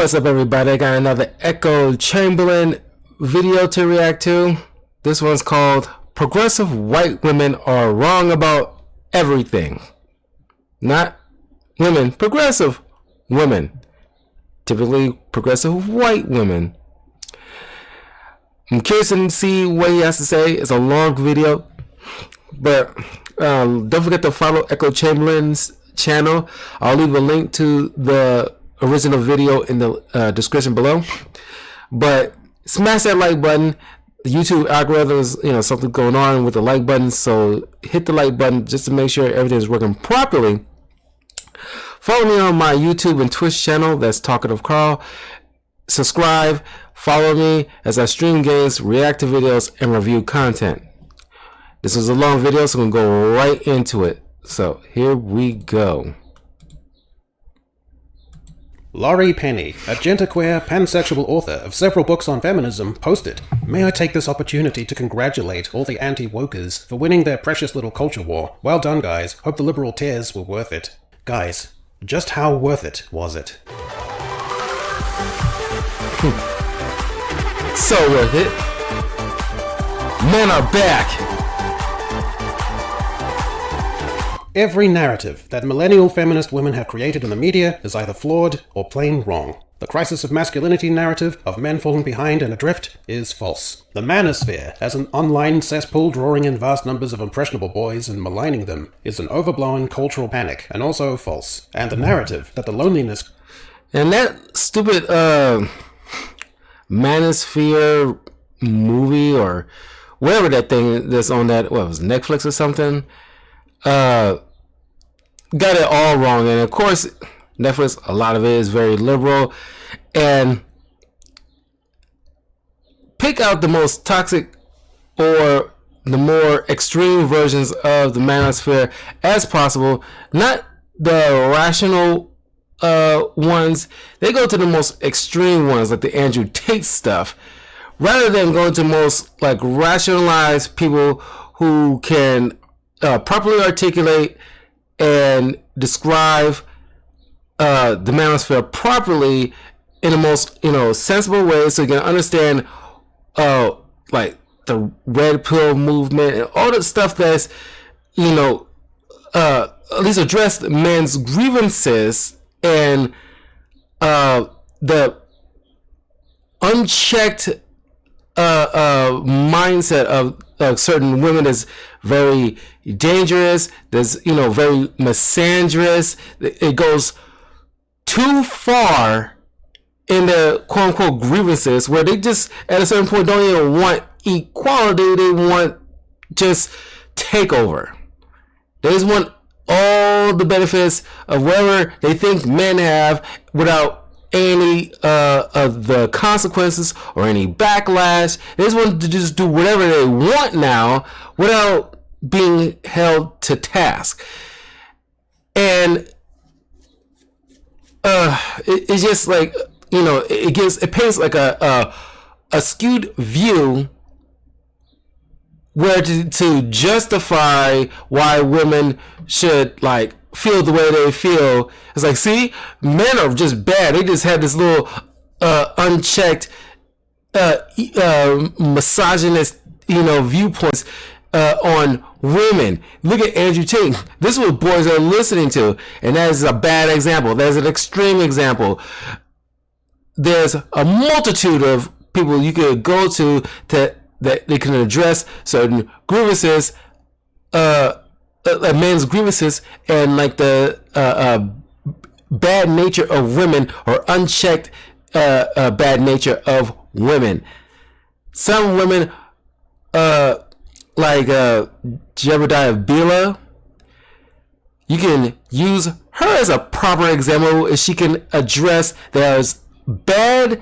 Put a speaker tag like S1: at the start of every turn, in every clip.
S1: What's up, everybody? I got another Echo Chamberlain video to react to. This one's called Progressive White Women Are Wrong About Everything. Not women, progressive women. Typically progressive white women. I'm curious to see what he has to say. It's a long video, but don't forget to follow Echo Chamberlain's channel. I'll leave a link to the original video in the description below. But smash that like button. The YouTube algorithm is, something going on with the like button, so hit the like button just to make sure everything is working properly. Follow me on my YouTube and Twitch channel. That's Talkative Carl. Subscribe. Follow me as I stream games, react to videos, and review content. This was a long video, so I'm going to go right into it. So here we go.
S2: Laurie Penny, a genderqueer, pansexual author of several books on feminism, posted, "May I take this opportunity to congratulate all the anti-wokers for winning their precious little culture war. Well done, guys. Hope the liberal tears were worth it." Guys, just how worth it was it?
S1: So worth it. Men are back.
S2: Every narrative that millennial feminist women have created in the media is either flawed or plain wrong. The crisis of masculinity narrative of men falling behind and adrift is false. The manosphere, as an online cesspool drawing in vast numbers of impressionable boys and maligning them, is an overblown cultural panic and also false. And the narrative that the loneliness...
S1: And that stupid manosphere movie or whatever that thing that's on that, what was it, Netflix or something? Got it all wrong. And of course Netflix, a lot of it is very liberal, and pick out the most toxic or the more extreme versions of the manosphere as possible, not the rational ones. They go to the most extreme ones, like the Andrew Tate stuff, rather than going to most like rationalized people who can properly articulate and describe the manosphere properly in the most sensible way, so you can understand like the red pill movement and all the stuff that's at least address men's grievances and the unchecked mindset of certain women is very dangerous. There's very misandrous. It goes too far in the quote unquote grievances, where they just at a certain point don't even want equality. They want just takeover. They just want all the benefits of whatever they think men have without any of the consequences or any backlash. They just want to just do whatever they want now without being held to task. And it's just like it paints like a skewed view where to justify why women should like feel the way they feel. It's like, see, men are just bad. They just had this little unchecked misogynist viewpoints on women. Look at Andrew Tate. This is what boys are listening to, and that is a bad example. That is an extreme example. There's a multitude of people you could go to that they can address certain grievances, men's grievances, and like the bad nature of women or unchecked bad nature of women. Some women, like Jebediah Bila, you can use her as a proper example if she can address there's bad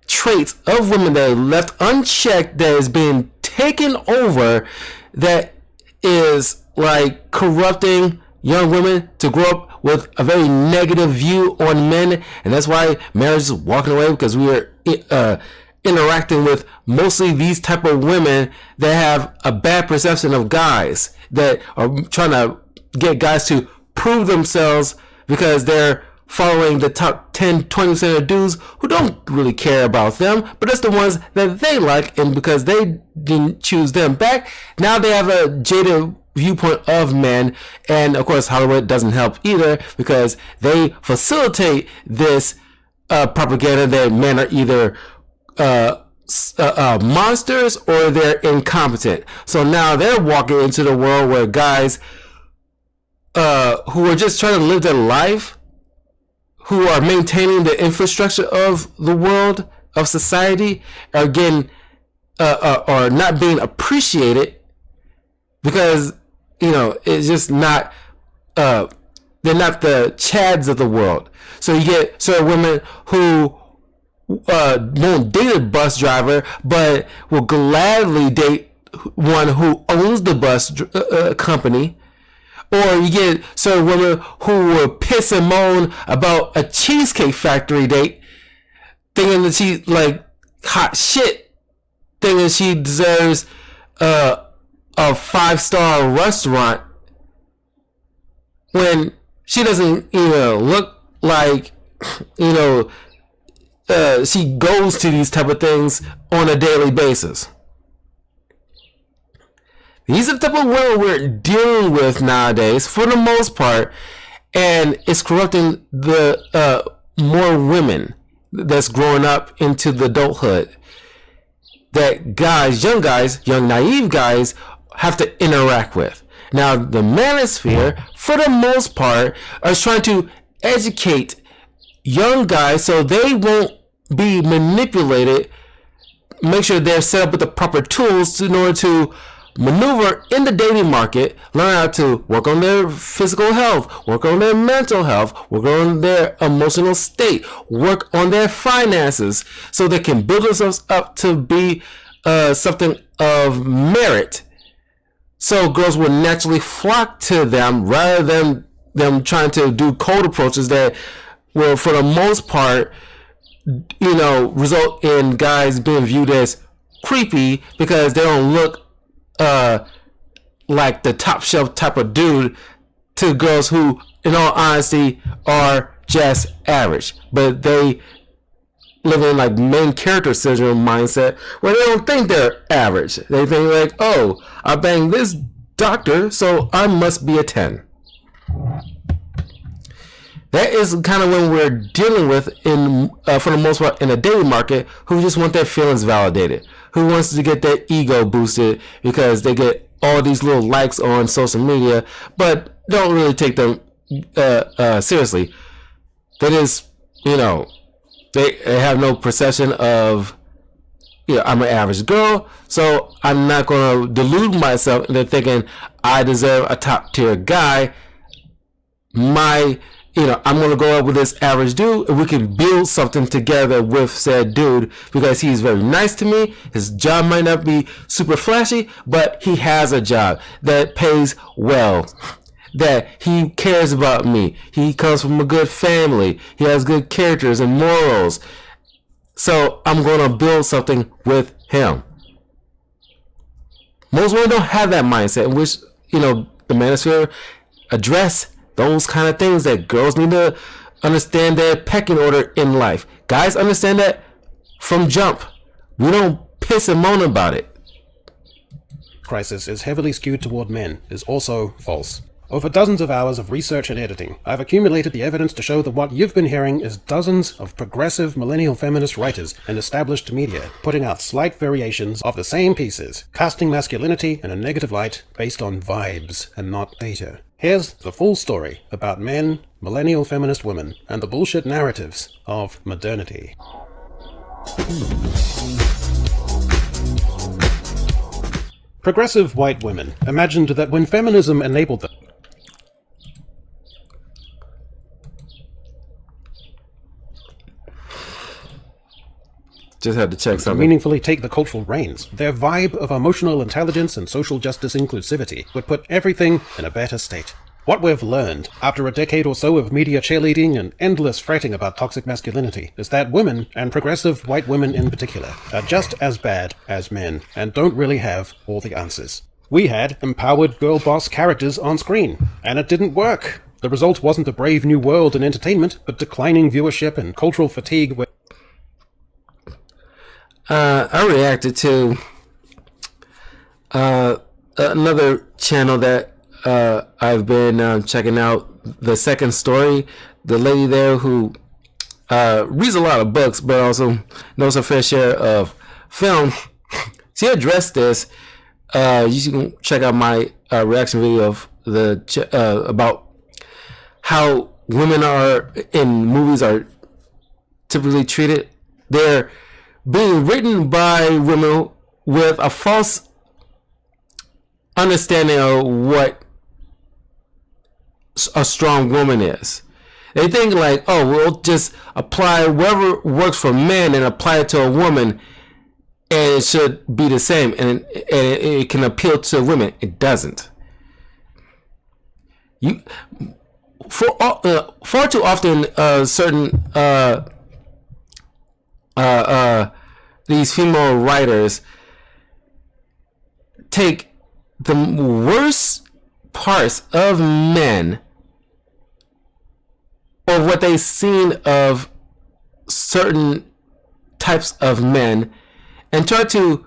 S1: traits of women that are left unchecked, that is being taken over, that is like corrupting young women to grow up with a very negative view on men. And that's why marriage is walking away, because we are interacting with mostly these type of women that have a bad perception of guys, that are trying to get guys to prove themselves because they're following the top 10, 20% of dudes who don't really care about them, but it's the ones that they like, and because they didn't choose them back, now they have a jaded viewpoint of men. And of course Hollywood doesn't help either, because they facilitate this propaganda that men are either monsters or they're incompetent. So now they're walking into the world where guys who are just trying to live their life, who are maintaining the infrastructure of the world, of society, are getting are not being appreciated, because it's just not they're not the Chads of the world. So you get certain women who won't date a bus driver, but will gladly date one who owns the bus company. Or you get certain women who will piss and moan about a Cheesecake Factory date, thinking that she's like hot shit, thinking she deserves a 5-star restaurant, when she doesn't look like she goes to these type of things on a daily basis. These are the type of women we're dealing with nowadays, for the most part, and it's corrupting the more women that's growing up into the adulthood, that young naive guys have to interact with. Now, the manosphere, for the most part, is trying to educate young guys so they won't be manipulated, make sure they're set up with the proper tools in order to maneuver in the dating market, learn how to work on their physical health, work on their mental health, work on their emotional state, work on their finances, so they can build themselves up to be something of merit. So girls will naturally flock to them, rather than them trying to do cold approaches that will, for the most part, result in guys being viewed as creepy, because they don't look like the top shelf type of dude to girls who, in all honesty, are just average. But they live in like main character syndrome mindset, where they don't think they're average. They think like, oh, I banged this doctor, so I must be a 10. That is kind of when we're dealing with, in for the most part, in a dating market, who just want their feelings validated, who wants to get their ego boosted because they get all these little likes on social media, but don't really take them seriously. That is, they have no perception of, I'm an average girl, so I'm not going to delude myself into thinking I deserve a top tier guy. I'm going to go out with this average dude, and we can build something together with said dude, because he's very nice to me. His job might not be super flashy, but he has a job that pays well, that he cares about me. He comes from a good family. He has good characters and morals. So I'm going to build something with him. Most women don't have that mindset, in which, the manosphere address those kind of things, that girls need to understand their pecking order in life. Guys understand that from jump. We don't piss and moan about it.
S2: Crisis is heavily skewed toward men is also false. Over dozens of hours of research and editing, I've accumulated the evidence to show that what you've been hearing is dozens of progressive millennial feminist writers and established media putting out slight variations of the same pieces, casting masculinity in a negative light based on vibes and not data. Here's the full story about men, millennial feminist women, and the bullshit narratives of modernity. Progressive white women imagined that when feminism enabled them
S1: Just had to check something.
S2: meaningfully take the cultural reins, their vibe of emotional intelligence and social justice inclusivity would put everything in a better state. What we've learned, after a decade or so of media cheerleading and endless fretting about toxic masculinity, is that women, and progressive white women in particular, are just as bad as men, and don't really have all the answers. We had empowered girl boss characters on screen, and it didn't work. The result wasn't a brave new world in entertainment, but declining viewership and cultural fatigue.
S1: I reacted to another channel that I've been checking out, The Second Story. The lady there who reads a lot of books, but also knows her fair share of film. She addressed this. You can check out my reaction video of about how women are in movies are typically treated. They're being written by women with a false understanding of what a strong woman is. They think like, oh, we'll just apply whatever works for men and apply it to a woman, and it should be the same, and it can appeal to women. It doesn't. Far too often, certain these female writers take the worst parts of men, or what they've seen of certain types of men, and try to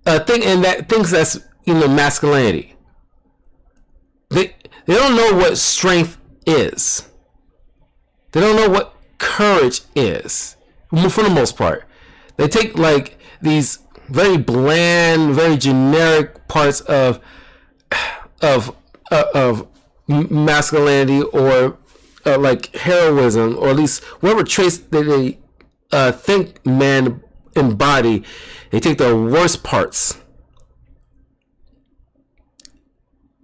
S1: thinks that's masculinity. They don't know what strength is. They don't know what courage is. For the most part, they take like these very bland, very generic parts of masculinity, or like heroism, or at least whatever traits that they think men embody. They take the worst parts,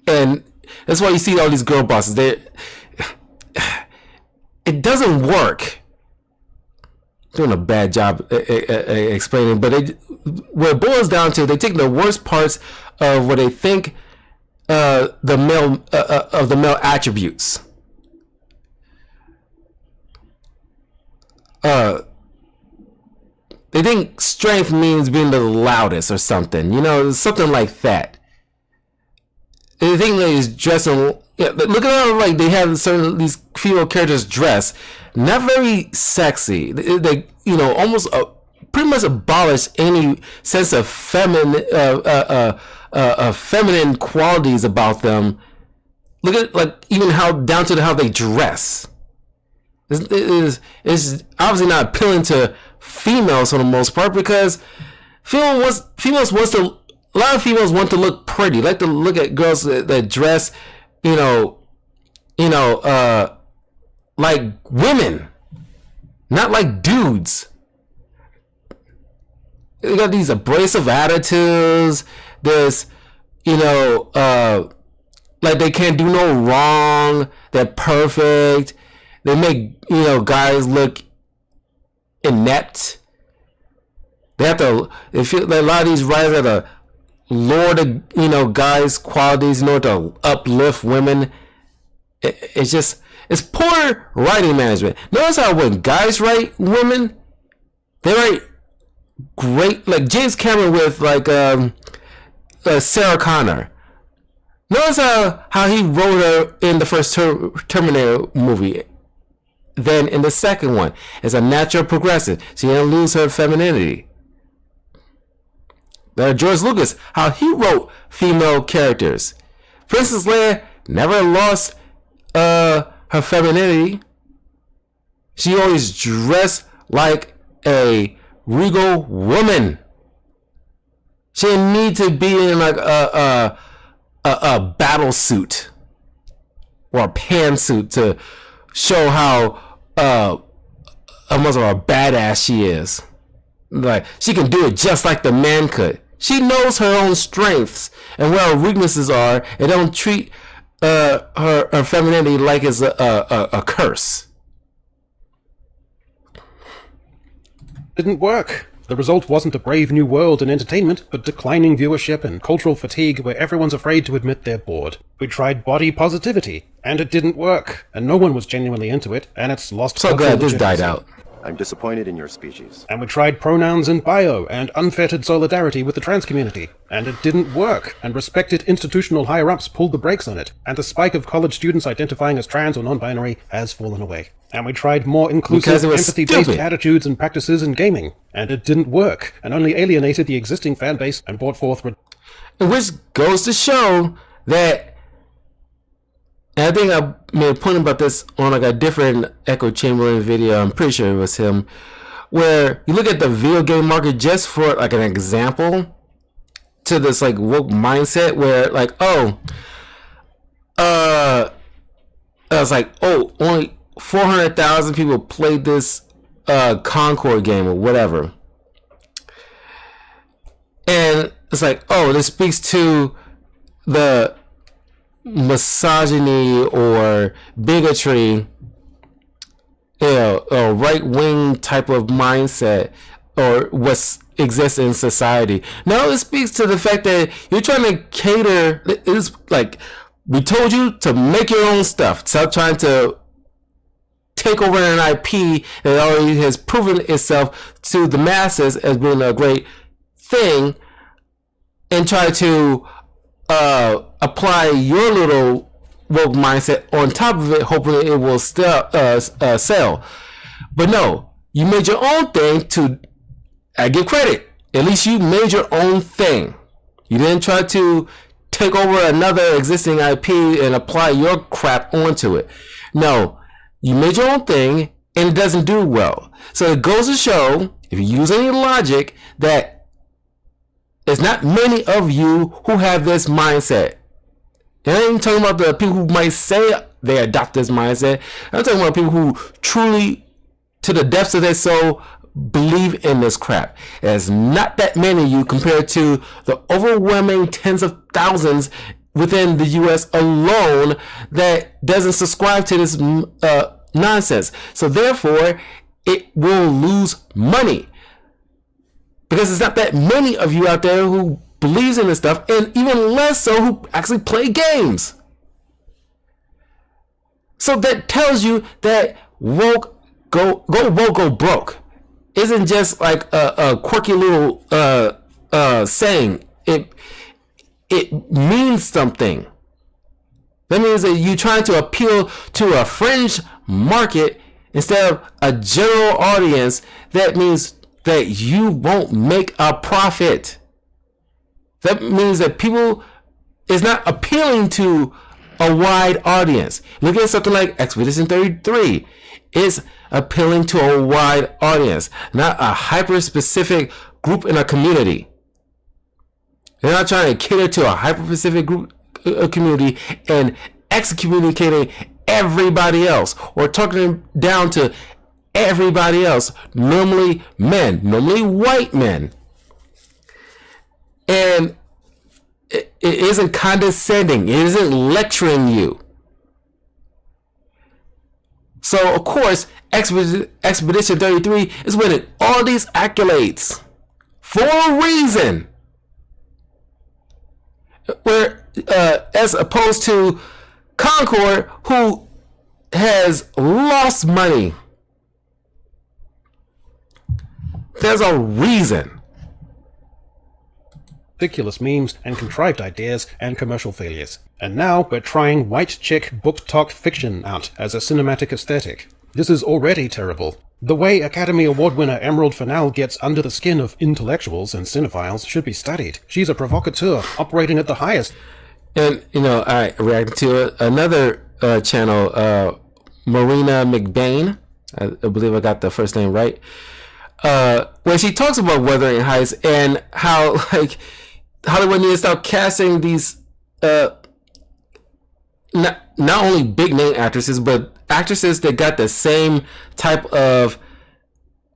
S1: and that's why you see all these girl bosses. It doesn't work. Doing a bad job explaining, but what it boils down to, they take the worst parts of what they think the male attributes. They think strength means being the loudest or something, something like that. They think that he's dressing. Yeah, look at how like they have these female characters dress, not very sexy. They almost pretty much abolish any sense of feminine qualities about them. Look at like even down to how they dress. It's obviously not appealing to females for the most part, because a lot of females want to look pretty, like to look at girls that dress, like women, not like dudes. They got these abrasive attitudes. There's, like they can't do no wrong. They're perfect. They make, guys look inept. They feel like a lot of these writers have to lower the, guys' qualities in order to uplift women. It's poor writing management. Notice how when guys write women, they write great, like James Cameron with like Sarah Connor. Notice how he wrote her in the first Terminator movie. Then in the second one, it's a natural progression. She didn't lose her femininity. George Lucas, how he wrote female characters. Princess Leia never lost her femininity. She always dressed like a regal woman. She didn't need to be in like a battle suit or a pantsuit to show how much of a badass she is. Like, she can do it just like the man could. She knows her own strengths and where her weaknesses are, and don't treat her femininity like it's a curse.
S2: Didn't work. The result wasn't a brave new world in entertainment, but declining viewership and cultural fatigue where everyone's afraid to admit they're bored. We tried body positivity, and it didn't work, and no one was genuinely into it, and it's lost.
S1: So glad this died out.
S3: I'm disappointed in your species.
S2: And we tried pronouns in bio and unfettered solidarity with the trans community, and it didn't work, and respected institutional higher-ups pulled the brakes on it, and the spike of college students identifying as trans or non-binary has fallen away. And we tried more inclusive, empathy-based attitudes and practices in gaming, and it didn't work, and only alienated the existing fan base and brought forth...
S1: Which goes to show that, and I think I made a point about this on like a different Echo Chamberlain video, I'm pretty sure it was him, where you look at the video game market just for like an example to this like woke mindset where like, I was like, only 400,000 people played this Concord game or whatever. And it's like, this speaks to the misogyny or bigotry, a right-wing type of mindset or what exists in society. No, it speaks to the fact that you're trying to cater. It's like we told you to make your own stuff. Stop trying to take over an IP that already has proven itself to the masses as being a great thing, and try to apply your little woke mindset on top of it, hoping it will still sell. But no, you made your own thing to, I give credit, at least you made your own thing. You didn't try to take over another existing IP and apply your crap onto it. No, you made your own thing and it doesn't do well. So it goes to show, if you use any logic, that there's not many of you who have this mindset. And I ain't talking about the people who might say they adopt this mindset. I'm talking about people who truly, to the depths of their soul, believe in this crap. There's not that many of you compared to the overwhelming tens of thousands within the U.S. alone that doesn't subscribe to this nonsense. So therefore, it will lose money. Because there's not that many of you out there who believes in this stuff, and even less so who actually play games. So that tells you that woke go broke isn't just like a quirky little saying. It means something. That means that you're trying to appeal to a fringe market instead of a general audience. That means that you won't make a profit. That means that people is not appealing to a wide audience. Look at something like Expedition 33. It's appealing to a wide audience, not a hyper-specific group in a community. They're not trying to cater to a hyper-specific group community and excommunicating everybody else or talking down to everybody else, normally men, normally white men. And it isn't condescending. It isn't lecturing you. So, of course, Expedition 33 is winning all these accolades for a reason. Where, as opposed to Concord, who has lost money. There's a reason.
S2: Ridiculous memes and contrived ideas and commercial failures. And now we're trying white chick book talk fiction out as a cinematic aesthetic. This is already terrible. The way Academy Award winner Emerald Fennell gets under the skin of intellectuals and cinephiles should be studied. She's a provocateur operating at the highest.
S1: And, I reacted to another channel, Marina McBain. I believe I got the first name right. Where she talks about Wuthering Heights and how, like, Hollywood needs to stop casting these, not only big name actresses, but actresses that got the same type of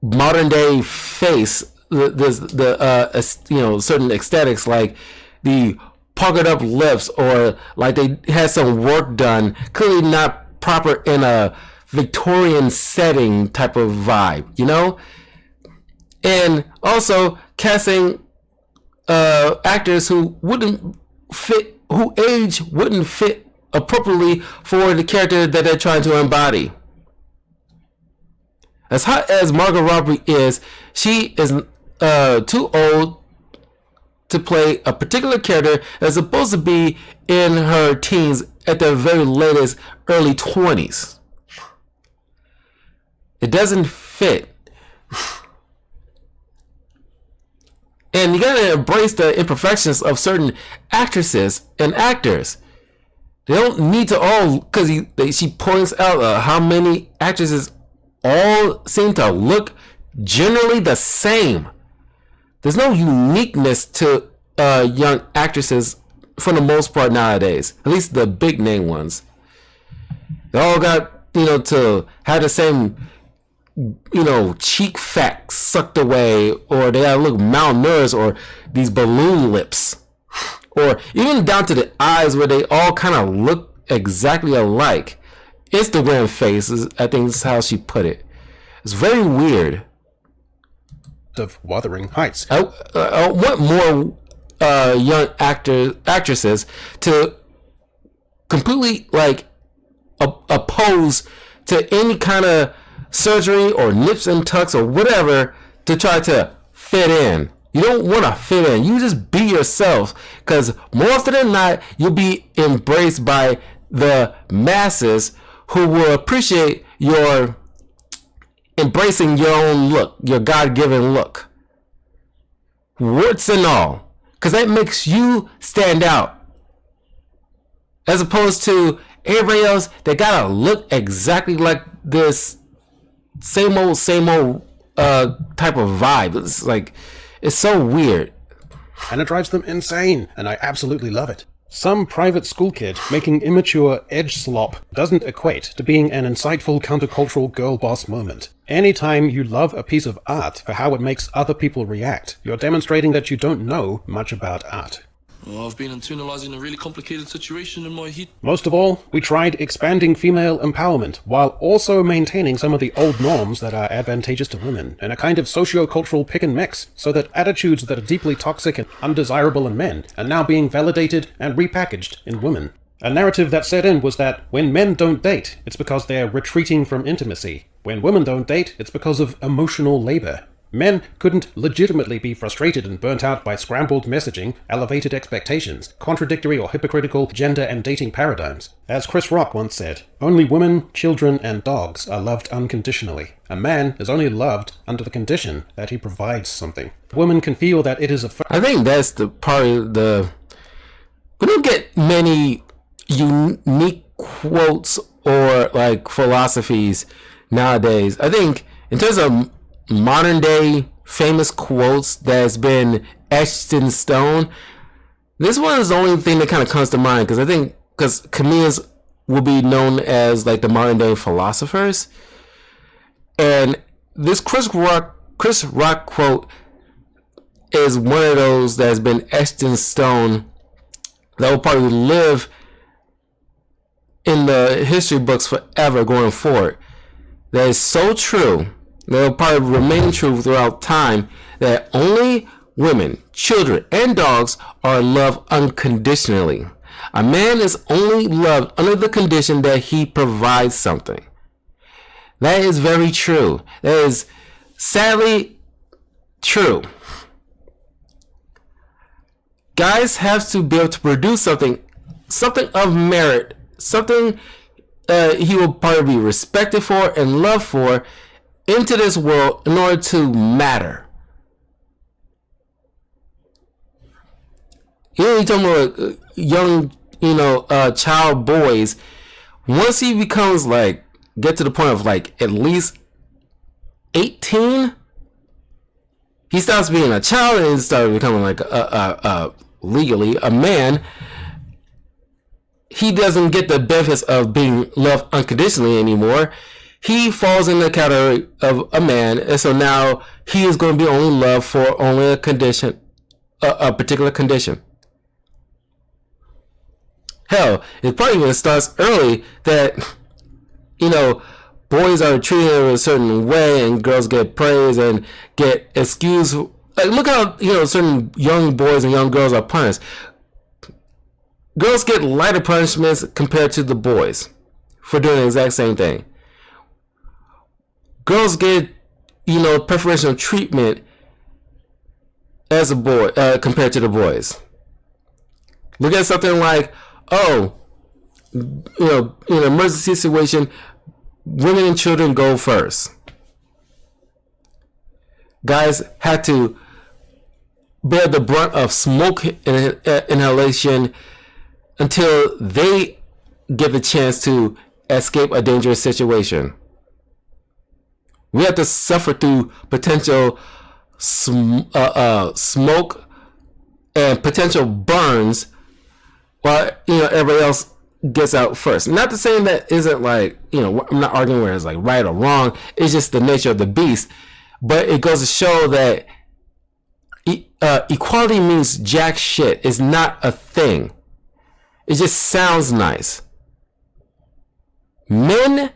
S1: modern day face. Certain aesthetics, like the puckered up lips, or like they had some work done, clearly not proper in a Victorian setting type of vibe, And also casting actors who wouldn't fit, who age wouldn't fit appropriately for the character that they're trying to embody. As hot as Margot Robbie is, she is too old to play a particular character that's supposed to be in her teens at the very latest early 20s. It doesn't fit. And you gotta embrace the imperfections of certain actresses and actors. They don't need to all, because she points out how many actresses all seem to look generally the same. There's no uniqueness to young actresses for the most part nowadays. At least the big name ones. They all got, to have the same, cheek fat sucked away, or they gotta look malnourished, or these balloon lips, or even down to the eyes where they all kind of look exactly alike. Instagram faces, I think is how she put it. It's very weird.
S2: Of Wuthering Heights.
S1: I want more young actresses to completely oppose to any kind of surgery or nips and tucks or whatever to try to fit in. You don't want to fit in. You just be yourself, because more often than not, you'll be embraced by the masses who will appreciate your embracing your own look, your God-given look, warts and all, because that makes you stand out, as opposed to everybody else that gotta look exactly like this same old type of vibe. It's so weird,
S2: and it drives them insane, and I absolutely love it. Some private school kid making immature edge slop doesn't equate to being an insightful countercultural girl boss moment. Anytime you love a piece of art for how it makes other people react, you're demonstrating that you don't know much about art.
S4: Well, I've been internalizing a really complicated situation in my head.
S2: Most of all, we tried expanding female empowerment while also maintaining some of the old norms that are advantageous to women in a kind of socio-cultural pick and mix, so that attitudes that are deeply toxic and undesirable in men are now being validated and repackaged in women. A narrative that set in was that when men don't date, it's because they're retreating from intimacy. When women don't date, it's because of emotional labor. Men couldn't legitimately be frustrated and burnt out by scrambled messaging, elevated expectations, contradictory or hypocritical gender and dating paradigms. As Chris Rock once said, only women, children, and dogs are loved unconditionally. A man is only loved under the condition that he provides something. Women can feel that it is a...
S1: I think that's the part of the... We don't get many unique quotes or philosophies nowadays. I think in terms of modern day famous quotes that's been etched in stone, this one is the only thing that kind of comes to mind, because comedians will be known as the modern day philosophers, and this Chris Rock quote is one of those that has been etched in stone that will probably live in the history books forever going forward. That is so true. They'll probably remain true throughout time, that only women, children, and dogs are loved unconditionally. A man is only loved under the condition that he provides something. That is very true. That is sadly true. Guys have to be able to produce something of merit, something he will probably be respected for and loved for into this world in order to matter. You're talking about young, child boys. Once he becomes get to the point of at least 18, he stops being a child and starts becoming legally a man. He doesn't get the benefits of being loved unconditionally anymore. He falls in the category of a man, and so now he is going to be only loved for only a condition, a particular condition. Hell, it probably even starts early that, boys are treated in a certain way and girls get praised and get excused. Look how, certain young boys and young girls are punished. Girls get lighter punishments compared to the boys for doing the exact same thing. girls get, preferential treatment as a boy compared to the boys. Look at something like, in an emergency situation, women and children go first. Guys had to bear the brunt of smoke inhalation until they get the chance to escape a dangerous situation. We have to suffer through potential smoke and potential burns while everybody else gets out first. Not to say that isn't like, I'm not arguing where it's like right or wrong. It's just the nature of the beast. But it goes to show that equality means jack shit. It's not a thing. It just sounds nice. Men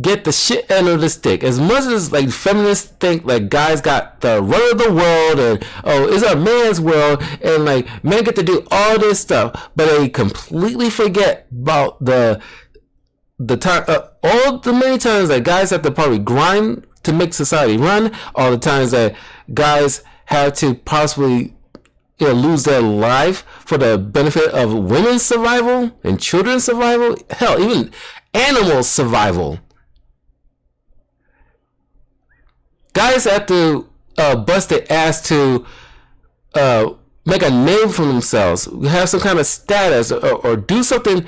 S1: get the shit end of the stick. As much as like feminists think like guys got the run of the world and it's a man's world and like men get to do all this stuff, but they completely forget about the time, all the many times that guys have to probably grind to make society run, all the times that guys have to possibly lose their life for the benefit of women's survival and children's survival, hell, even animals' survival. Guys have to bust their ass to make a name for themselves, have some kind of status, or do something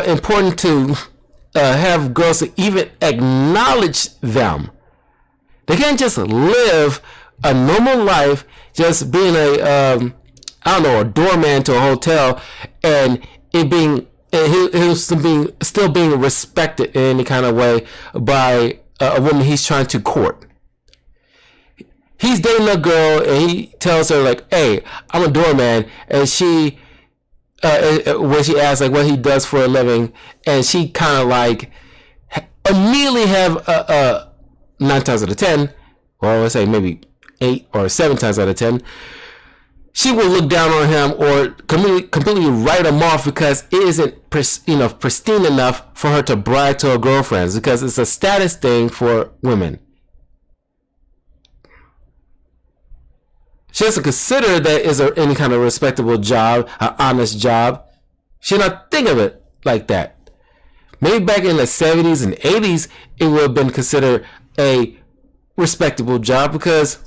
S1: important to have girls to even acknowledge them. They can't just live a normal life, just being a doorman to a hotel, and it being still being respected in any kind of way by a woman he's trying to court. He's dating a girl and he tells her like, "Hey, I'm a doorman," and she, when she asks like what he does for a living, and she kind of like immediately have 9 times out of 10, or let's say maybe 8 or 7 times out of 10, she will look down on him or completely write him off because it isn't pristine enough for her to brag to her girlfriends, because it's a status thing for women. She doesn't consider that is any kind of respectable job, an honest job. She not think of it like that. Maybe back in the 70s and 80s, it would have been considered a respectable job because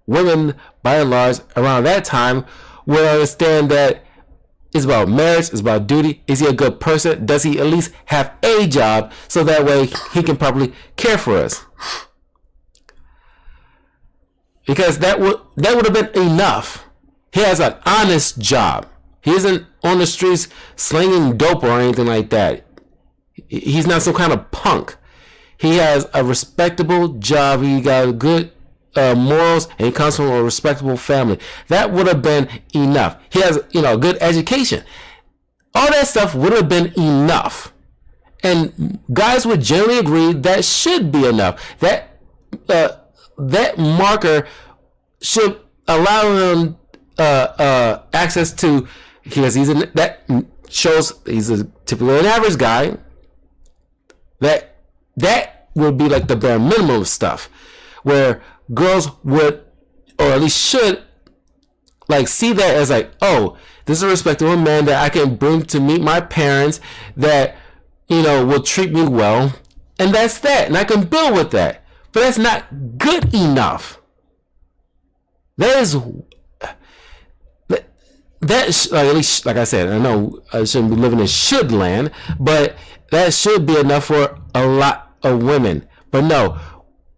S1: women, by and large, around that time, would understand that it's about marriage, it's about duty. Is he a good person? Does he at least have a job so that way he can properly care for us? Because that would have been enough. He has an honest job. He isn't on the streets slinging dope or anything like that. He's not some kind of punk. He has a respectable job. He got good morals, and he comes from a respectable family. That would have been enough. He has, a good education. All that stuff would have been enough. And guys would generally agree that should be enough. That marker should allow him access to, because that shows he's typically an average guy. That would be like the bare minimum of stuff, where girls would, or at least should, like see that as like, oh, this is a respectable man that I can bring to meet my parents that will treat me well, and that's that, and I can build with that. But that's not good enough. That at least, like I said, I know I shouldn't be living in should land, but that should be enough for a lot of women. But no,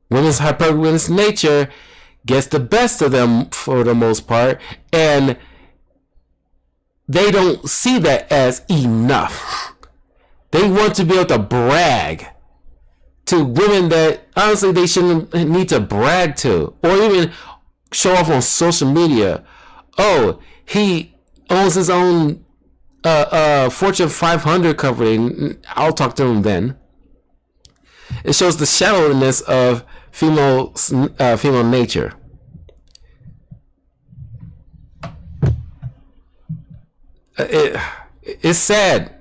S1: women's hypergamous nature gets the best of them for the most part, and they don't see that as enough. They want to be able to brag to women that honestly they shouldn't need to brag to, or even show off on social media. Oh, he owns his own Fortune 500 company. I'll talk to him then. It shows the shallowness of female nature. It's sad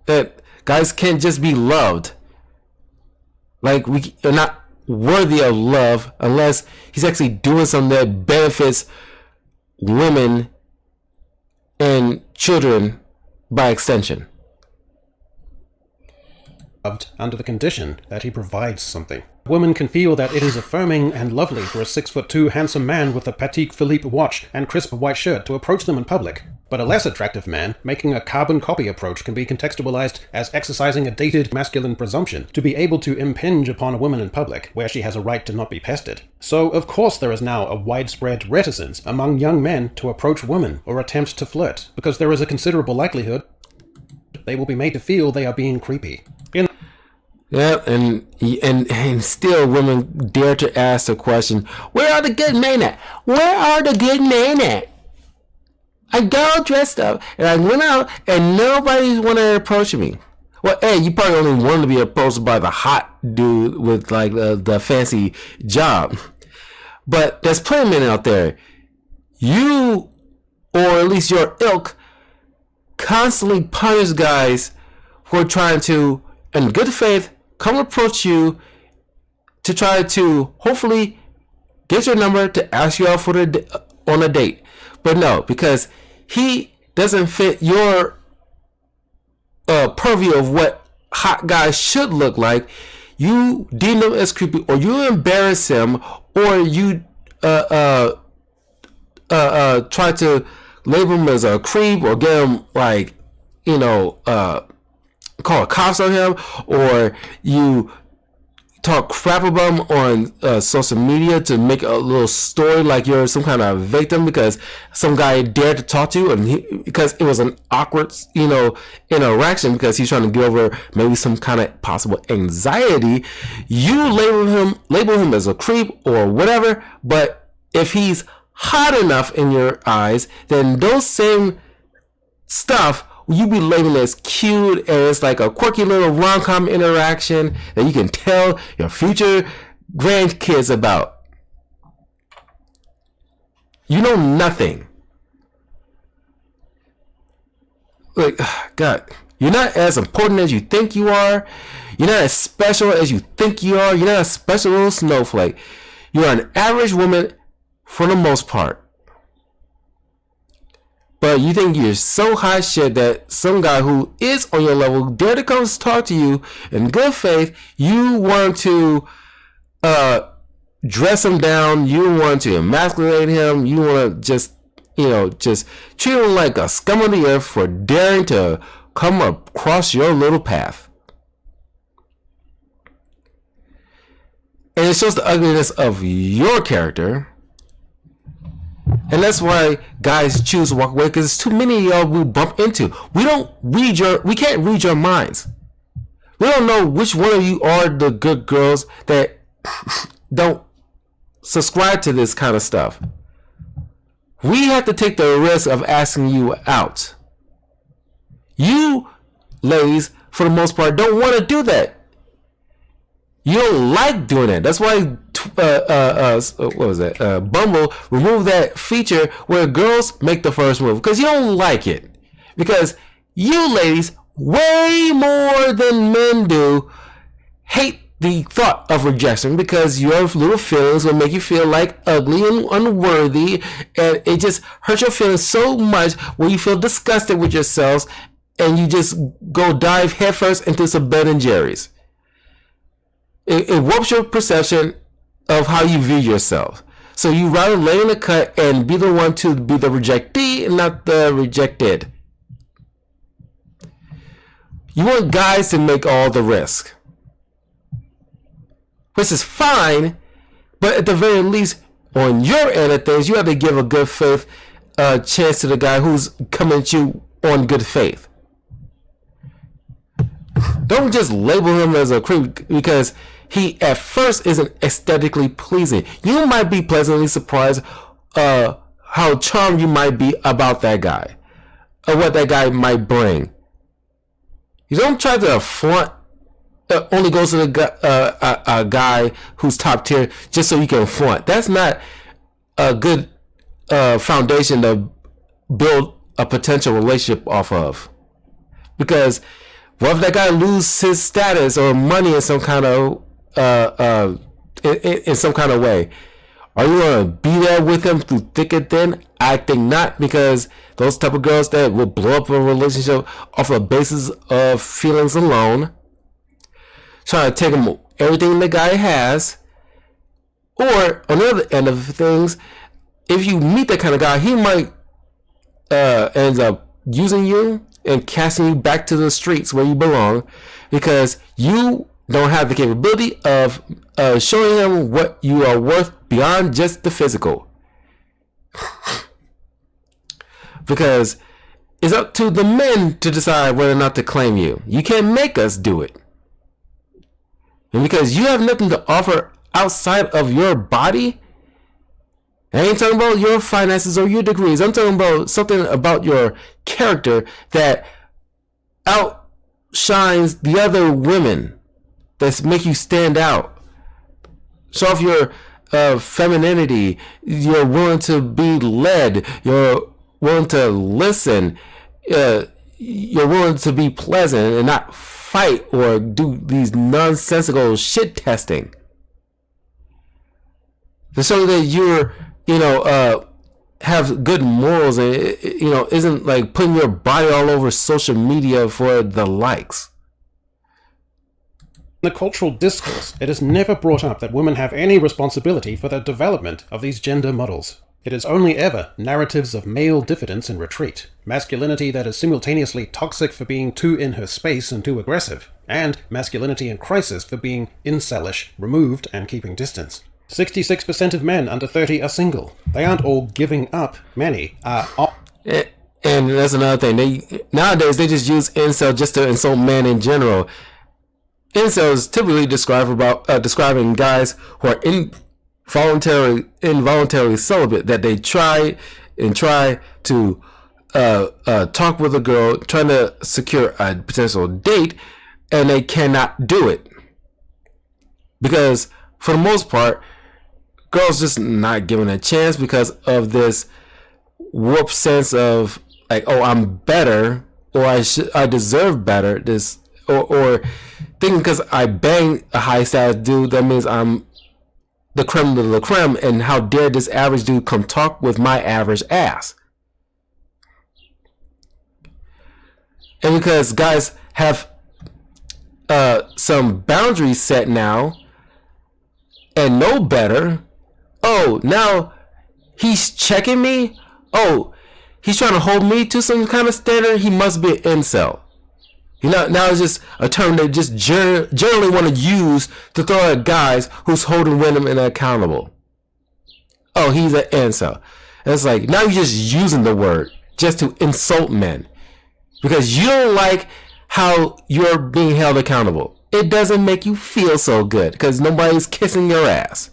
S1: that guys can't just be loved. Like we are not worthy of love unless he's actually doing something that benefits women and children by extension.
S2: Under the condition that he provides something. Women can feel that it is affirming and lovely for a 6'2" handsome man with a Patek Philippe watch and crisp white shirt to approach them in public. But a less attractive man making a carbon copy approach can be contextualized as exercising a dated masculine presumption to be able to impinge upon a woman in public, where she has a right to not be pestered. So, of course, there is now a widespread reticence among young men to approach women or attempt to flirt, because there is a considerable likelihood they will be made to feel they are being creepy.
S1: Yeah, and still women dare to ask the question, where are the good men at? Where are the good men at? I got all dressed up, and I went out, and nobody's wanted to approach me. Well, hey, you probably only wanted to be approached by the hot dude with, like, the fancy job. But there's plenty of men out there. You, or at least your ilk, constantly punish guys who are trying to, in good faith, come approach you to try to hopefully get your number to ask you out for on a date. But no, because he doesn't fit your purview of what hot guys should look like, you deem him as creepy, or you embarrass him, or you try to label him as a creep, or get him, like, you know, call cops on him, or you talk crap about him on social media to make a little story like you're some kind of victim because some guy dared to talk to you, and because it was an awkward, you know, interaction because he's trying to get over maybe some kind of possible anxiety. You label him as a creep or whatever. But if he's hot enough in your eyes, then those same stuff you be labeling as cute, and it's like a quirky little rom-com interaction that you can tell your future grandkids about. You know nothing. Like, God, you're not as important as you think you are. You're not as special as you think you are. You're not a special little snowflake. You're an average woman for the most part. But you think you're so hot shit that some guy who is on your level dare to come talk to you in good faith. You want to dress him down. You want to emasculate him. You want to just treat him like a scum of the earth for daring to come across your little path. And it shows the ugliness of your character. And that's why guys choose to walk away, because there's too many of y'all we bump into. We can't read your minds. We don't know which one of you are the good girls that don't subscribe to this kind of stuff. We have to take the risk of asking you out. You, ladies, for the most part, don't want to do that. You don't like doing that. That's why Bumble removed that feature where girls make the first move, because you don't like it. Because you ladies, way more than men do, hate the thought of rejection, because your little feelings will make you feel like ugly and unworthy, and it just hurts your feelings so much where you feel disgusted with yourselves, and you just go dive headfirst into some Ben and Jerry's. It warps your perception of how you view yourself. So you rather lay in the cut and be the one to be the rejectee and not the rejected. You want guys to make all the risk, which is fine, but at the very least, on your end of things, you have to give a good faith chance to the guy who's coming at you on good faith. Don't just label him as a creep because he at first isn't aesthetically pleasing. You might be pleasantly surprised how charmed you might be about that guy, or what that guy might bring. You don't try to flaunt. Only goes to a guy who's top tier just so you can flaunt. That's not a good foundation to build a potential relationship off of. Because what if that guy loses his status or money in some kind of in some kind of way. Are you gonna be there with him through thick and thin? I think not, because those type of girls that will blow up a relationship off the basis of feelings alone, trying to take him everything the guy has. Or on the other end of things, if you meet that kind of guy, he might ends up using you and casting you back to the streets where you belong, because you don't have the capability of showing him what you are worth beyond just the physical. Because it's up to the men to decide whether or not to claim you. You can't make us do it. And because you have nothing to offer outside of your body, I ain't talking about your finances or your degrees. I'm talking about something about your character that outshines the other women, that make you stand out. Show off your femininity. You're willing to be led. You're willing to listen. You're willing to be pleasant and not fight or do these nonsensical shit testing. To show that you're, have good morals and, isn't like putting your body all over social media for the likes.
S2: In the cultural discourse, it is never brought up that women have any responsibility for the development of these gender models. It is only ever narratives of male diffidence and retreat, masculinity that is simultaneously toxic for being too in her space and too aggressive, and masculinity in crisis for being incelish, removed, and keeping distance. 66% of men under 30 are single. They aren't all giving up. Many are
S1: and that's another thing. Nowadays they just use incel just to insult men in general. Incels typically describing guys who are involuntarily celibate, that they try to talk with a girl, trying to secure a potential date, and they cannot do it because, for the most part, girls just not given a chance because of this warped sense of like, oh, I'm better, or I deserve better. This or thinking because I bang a high status dude, that means I'm the creme de la creme, and how dare this average dude come talk with my average ass? And because guys have some boundaries set now and know better. Oh, now he's checking me. Oh, he's trying to hold me to some kind of standard. He must be an incel. Now it's just a term they just generally want to use to throw at guys who's holding women accountable. Oh, he's an incel. And it's like, now you're just using the word just to insult men because you don't like how you're being held accountable. It doesn't make you feel so good because nobody's kissing your ass.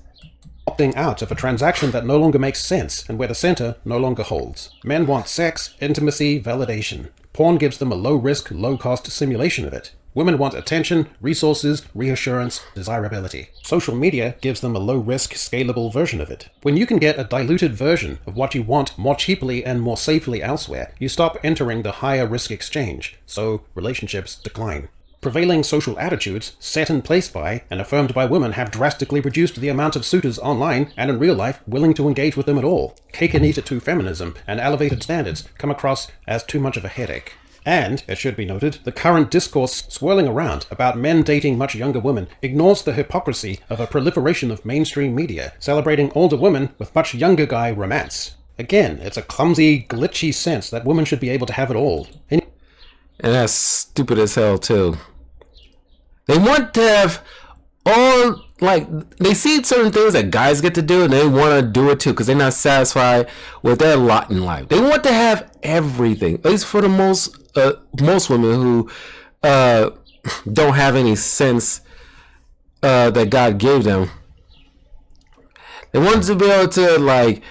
S2: Opting out of a transaction that no longer makes sense and where the center no longer holds. Men want sex, intimacy, validation. Porn gives them a low-risk, low-cost simulation of it. Women want attention, resources, reassurance, desirability. Social media gives them a low-risk, scalable version of it. When you can get a diluted version of what you want more cheaply and more safely elsewhere, you stop entering the higher-risk exchange, so relationships decline. Prevailing social attitudes, set in place by and affirmed by women, have drastically reduced the amount of suitors online and in real life willing to engage with them at all. Cake and eat it to feminism and elevated standards come across as too much of a headache. And, it should be noted, the current discourse swirling around about men dating much younger women ignores the hypocrisy of a proliferation of mainstream media, celebrating older women with much younger guy romance. Again, it's a clumsy, glitchy sense that women should be able to have it all.
S1: And that's stupid as hell, too. They want to have all, like, they see certain things that guys get to do and they want to do it too because they're not satisfied with their lot in life. They want to have everything, at least for the most women who don't have any sense that God gave them. They want to be able to, like,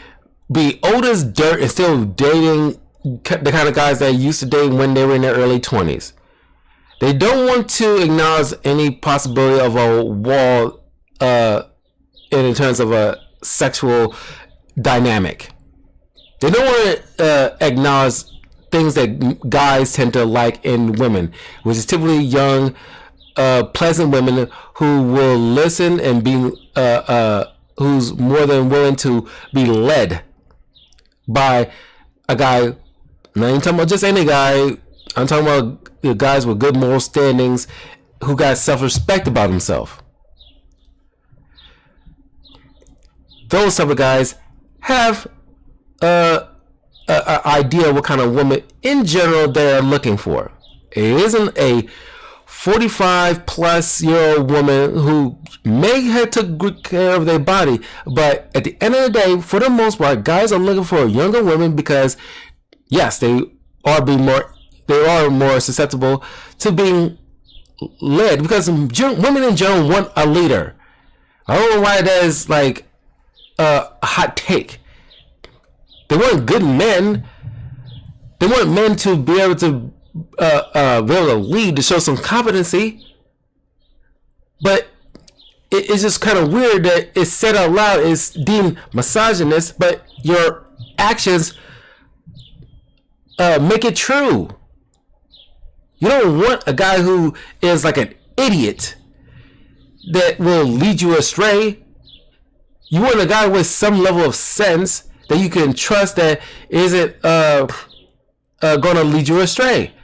S1: be old as dirt and still dating the kind of guys that used to date when they were in their early 20s. They don't want to acknowledge any possibility of a wall in terms of a sexual dynamic. They don't want to acknowledge things that guys tend to like in women, which is typically young, pleasant women who will listen and be who's more than willing to be led by a guy. Now, I'm talking about just any guy. I'm talking about guys with good moral standings who got self-respect about himself. Those type of guys have a idea what kind of woman in general they're looking for. It isn't a 45 plus year old woman who may have took good care of their body, but at the end of the day, for the most part, guys are looking for younger women because yes, they are more susceptible to being led because women in general want a leader. I don't know why that is like a hot take. They want good men. They want men to be able to lead, to show some competency. But it's just kind of weird that it's said out loud, it's deemed misogynist, but your actions make it true. You don't want a guy who is like an idiot that will lead you astray. You want a guy with some level of sense that you can trust that isn't going to lead you astray.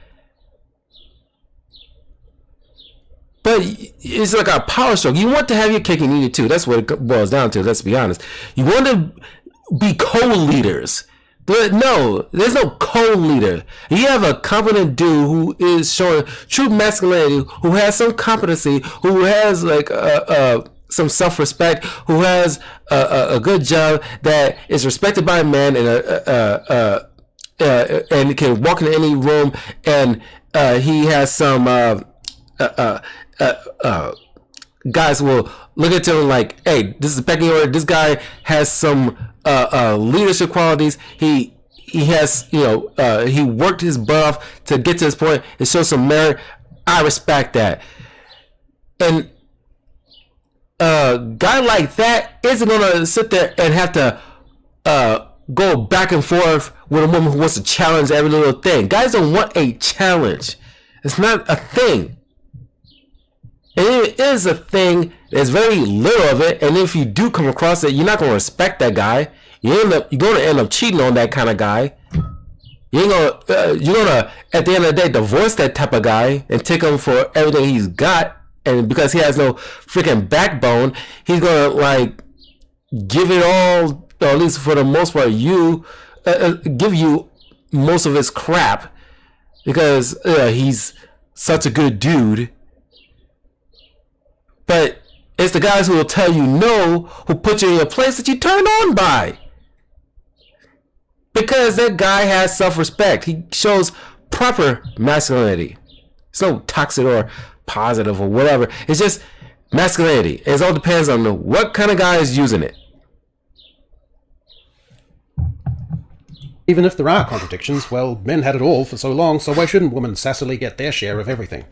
S1: But it's like a power stroke. You want to have your cake and eat it too. That's what it boils down to. Let's be honest. You want to be co-leaders. But no, there's no co-leader. You have a competent dude who is showing true masculinity, who has some competency, who has like some self-respect, who has a good job that is respected by men and can walk in any room, and he has some guys will look at him like, hey, this is a pecking order. This guy has some leadership qualities. He has, he worked his butt off to get to this point and show some merit. I respect that. And a guy like that isn't gonna sit there and have to go back and forth with a woman who wants to challenge every little thing. Guys don't want a challenge. It's not a thing. And if it is a thing, there's very little of it. And if you do come across it, you're not going to respect that guy. You're going to end up cheating on that kind of guy. You're going to, at the end of the day, divorce that type of guy and take him for everything he's got. And because he has no freaking backbone, he's going to, like, give it all, or at least for the most part, give you most of his crap because he's such a good dude. But it's the guys who will tell you no, who put you in a place that you turn on by. Because that guy has self-respect. He shows proper masculinity. It's no toxic or positive or whatever. It's just masculinity. It all depends on what kind of guy is using it.
S2: Even if there are contradictions, well, men had it all for so long, so why shouldn't women sassily get their share of everything?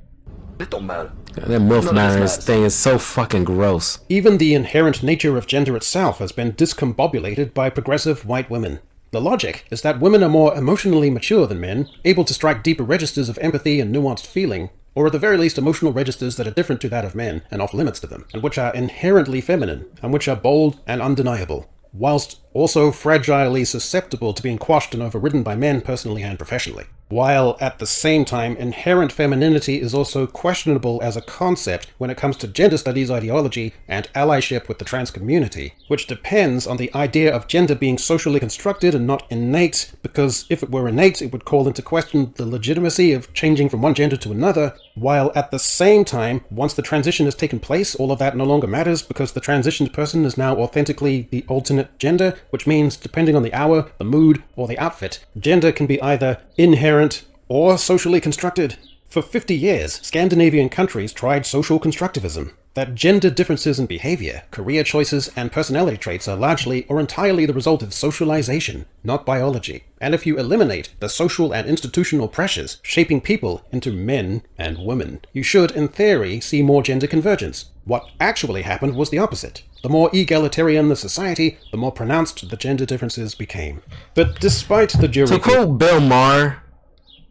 S3: It don't matter.
S1: That MILF Niners thing is so fucking gross.
S2: Even the inherent nature of gender itself has been discombobulated by progressive white women. The logic is that women are more emotionally mature than men, able to strike deeper registers of empathy and nuanced feeling, or at the very least emotional registers that are different to that of men and off limits to them, and which are inherently feminine, and which are bold and undeniable, whilst also fragilely susceptible to being quashed and overridden by men personally and professionally. While at the same time, inherent femininity is also questionable as a concept when it comes to gender studies ideology and allyship with the trans community, which depends on the idea of gender being socially constructed and not innate, because if it were innate, it would call into question the legitimacy of changing from one gender to another, while at the same time, once the transition has taken place, all of that no longer matters because the transitioned person is now authentically the alternate gender, which means, depending on the hour, the mood, or the outfit, gender can be either inherent or socially constructed. For 50 years, Scandinavian countries tried social constructivism, that gender differences in behavior, career choices, and personality traits are largely or entirely the result of socialization, not biology. And if you eliminate the social and institutional pressures shaping people into men and women, you should, in theory, see more gender convergence. What actually happened was the opposite. The more egalitarian the society, the more pronounced the gender differences became. But despite the jury...
S1: To quote Bill Maher,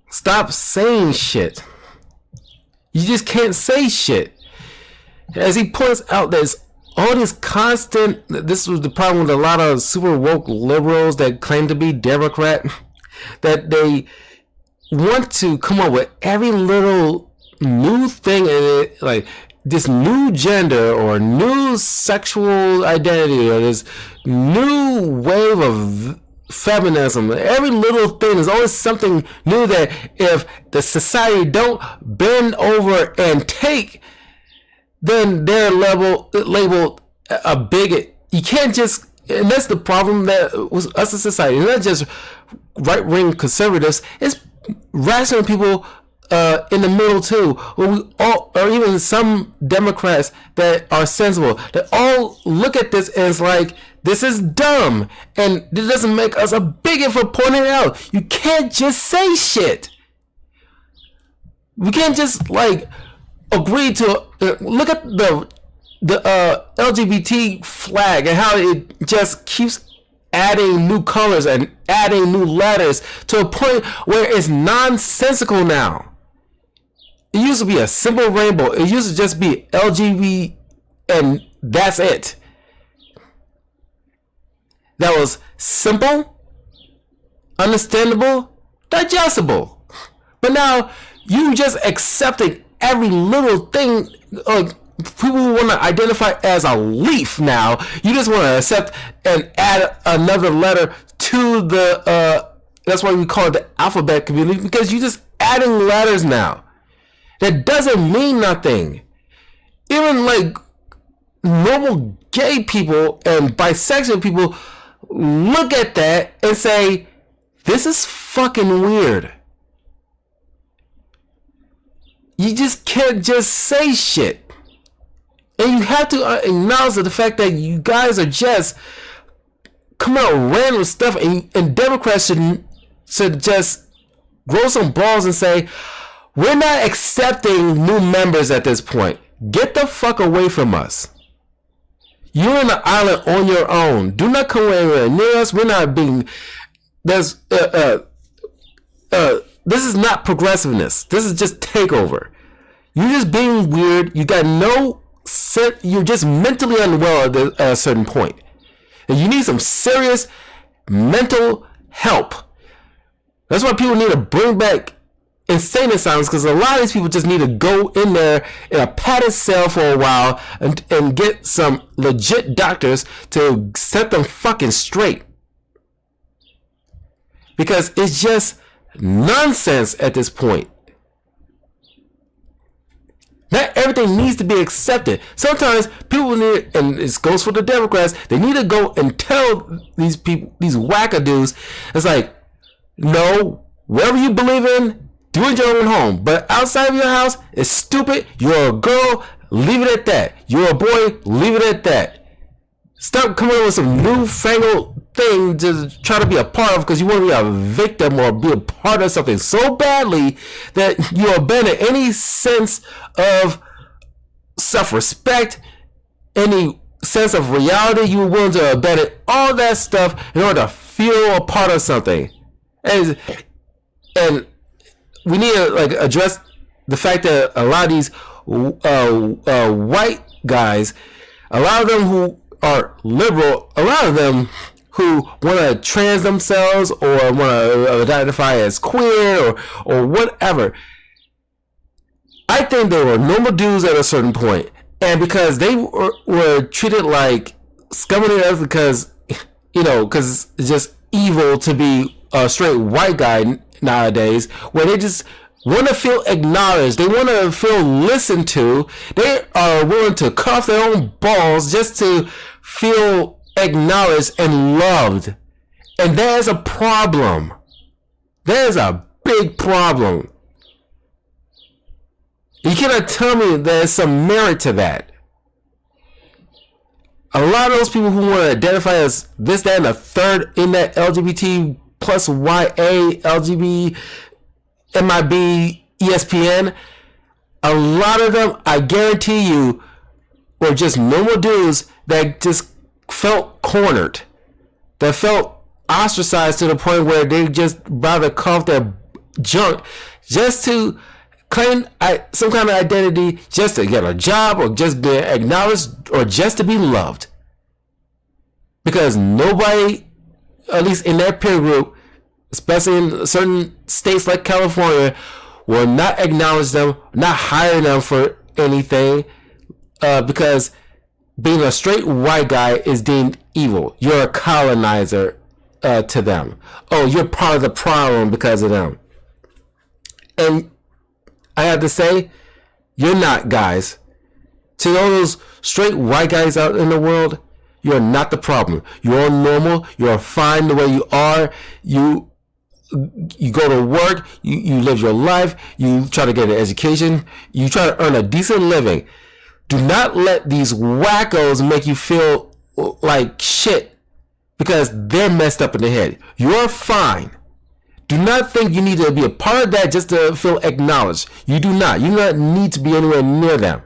S1: stop saying shit. You just can't say shit. As he points out, there's all this constant. This was the problem with a lot of super woke liberals that claim to be Democrat, that they want to come up with every little new thing in it, like this new gender or new sexual identity or this new wave of feminism. Every little thing is always something new that if the society don't bend over and take, then they're labeled a bigot. You can't just, and that's the problem that was us as society. It's not just right-wing conservatives, it's rational people in the middle too, or even some Democrats that are sensible, that all look at this as like, this is dumb, and it doesn't make us a bigot for pointing it out. You can't just say shit. We can't just like agree to look at the LGBT flag and how it just keeps adding new colors and adding new letters to a point where it's nonsensical now. It used to be a simple rainbow. It used to just be LGBT and that's it. That was simple, understandable, digestible. But now you just accepting every little thing. People who want to identify as a leaf now, you just want to accept and add another letter to the that's why we call it the alphabet community, because you're just adding letters now. That doesn't mean nothing. Even like normal gay people and bisexual people look at that and say, this is fucking weird. You just can't just say shit. And you have to acknowledge the fact that you guys are just coming out with random stuff, and Democrats should just grow some balls and say, we're not accepting new members at this point. Get the fuck away from us. You're on an island on your own. Do not come anywhere near us. We're not being. This is not progressiveness. This is just takeover. You're just being weird. You got no set. You're just mentally unwell at a certain point, and you need some serious mental help. That's why people need to bring back insane asylums, because a lot of these people just need to go in there in a padded cell for a while and get some legit doctors to set them fucking straight. Because it's just nonsense at this point. Not everything needs to be accepted. Sometimes people need, and this goes for the Democrats, they need to go and tell these people, these wackadoos, it's like, no, whatever you believe in, do it in your own home. But outside of your house, it's stupid. You're a girl, leave it at that. You're a boy, leave it at that. Stop coming up with some newfangled thing to try to be a part of because you want to be a victim or be a part of something so badly that you abandon any sense of self-respect, any sense of reality. You're willing to abandon all that stuff in order to feel a part of something. And we need to like address the fact that a lot of these white guys, a lot of them who are liberal, a lot of them who want to trans themselves or want to identify as queer or whatever, I think they were normal dudes at a certain point. And because they were treated like scum of the earth because, because it's just evil to be a straight white guy nowadays, where they just want to feel acknowledged, they want to feel listened to, they are willing to cut off their own balls just to feel acknowledged and loved. And that is a problem. That is a big problem. You cannot tell me there's some merit to that. A lot of those people who want to identify as this, that, and the third in that LGBT plus YA, LGB, MIB, ESPN, a lot of them, I guarantee you, were just normal dudes that just felt cornered, that felt ostracized to the point where they just rather cough their junk just to claim some kind of identity just to get a job or just be acknowledged or just to be loved. Because nobody, at least in their peer group, especially in certain states like California, will not acknowledge them, not hire them for anything, because being a straight white guy is deemed evil. You're a colonizer to them. Oh, you're part of the problem because of them. And I have to say, you're not, guys. To all those straight white guys out in the world, you're not the problem. You're normal. You're fine the way you are. You go to work. You live your life. You try to get an education. You try to earn a decent living. Do not let these wackos make you feel like shit because they're messed up in the head. You're fine. Do not think you need to be a part of that just to feel acknowledged. You do not. You do not need to be anywhere near them.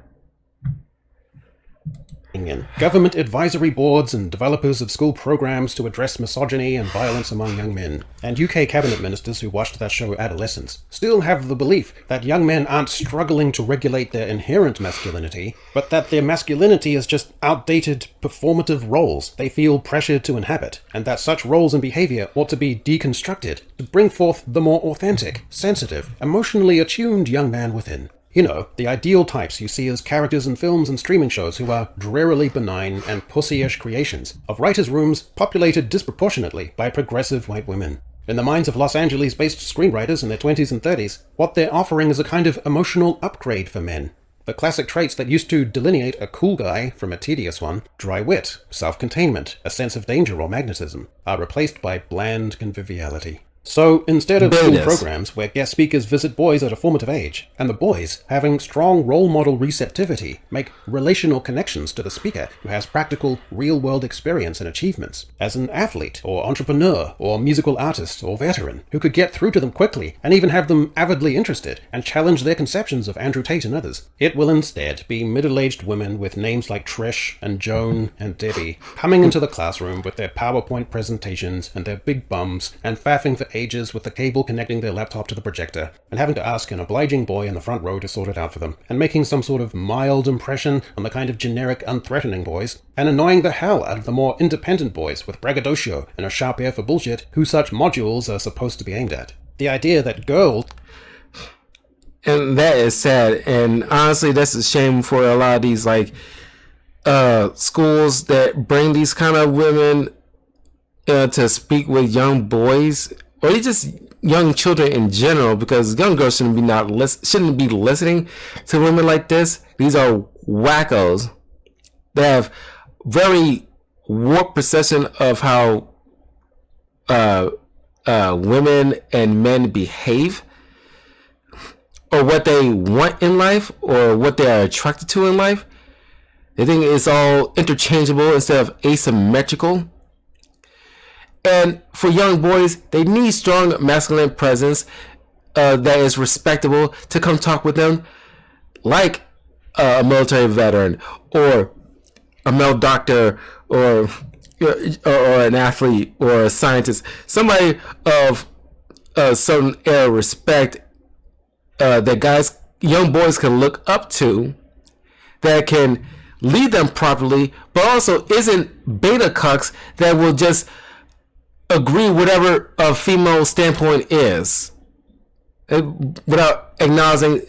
S2: Government advisory boards and developers of school programs to address misogyny and violence among young men. And UK cabinet ministers who watched that show Adolescence still have the belief that young men aren't struggling to regulate their inherent masculinity, but that their masculinity is just outdated performative roles they feel pressured to inhabit, and that such roles and behavior ought to be deconstructed to bring forth the more authentic, sensitive, emotionally attuned young man within. You know, the ideal types you see as characters in films and streaming shows who are drearily benign and pussyish creations of writers' rooms populated disproportionately by progressive white women. In the minds of Los Angeles-based screenwriters in their 20s and 30s, what they're offering is a kind of emotional upgrade for men. The classic traits that used to delineate a cool guy from a tedious one, dry wit, self-containment, a sense of danger or magnetism, are replaced by bland conviviality. So, instead of school programs where guest speakers visit boys at a formative age, and the boys, having strong role model receptivity, make relational connections to the speaker who has practical, real-world experience and achievements, as an athlete, or entrepreneur, or musical artist, or veteran, who could get through to them quickly, and even have them avidly interested, and challenge their conceptions of Andrew Tate and others. It will instead be middle-aged women with names like Trish, and Joan, and Debbie, coming into the classroom with their PowerPoint presentations, and their big bums, and faffing for ages with the cable connecting their laptop to the projector, and having to ask an obliging boy in the front row to sort it out for them, and making some sort of mild impression on the kind of generic, unthreatening boys, and annoying the hell out of the more independent boys with braggadocio and a sharp ear for bullshit who such modules are supposed to be aimed at. The idea that girls...
S1: And that is sad, and honestly, that's a shame for a lot of these, schools that bring these kind of women to speak with young boys, or just young children in general, because young girls shouldn't be listening to women like this. These are wackos. They have very warped perception of how women and men behave, or what they want in life, or what they are attracted to in life. They think it's all interchangeable instead of asymmetrical. And for young boys, they need strong masculine presence that is respectable to come talk with them, like a military veteran, or a male doctor, or an athlete, or a scientist, somebody of a certain air of respect that young boys can look up to, that can lead them properly, but also isn't beta cucks that will just agree whatever a female standpoint is, without acknowledging,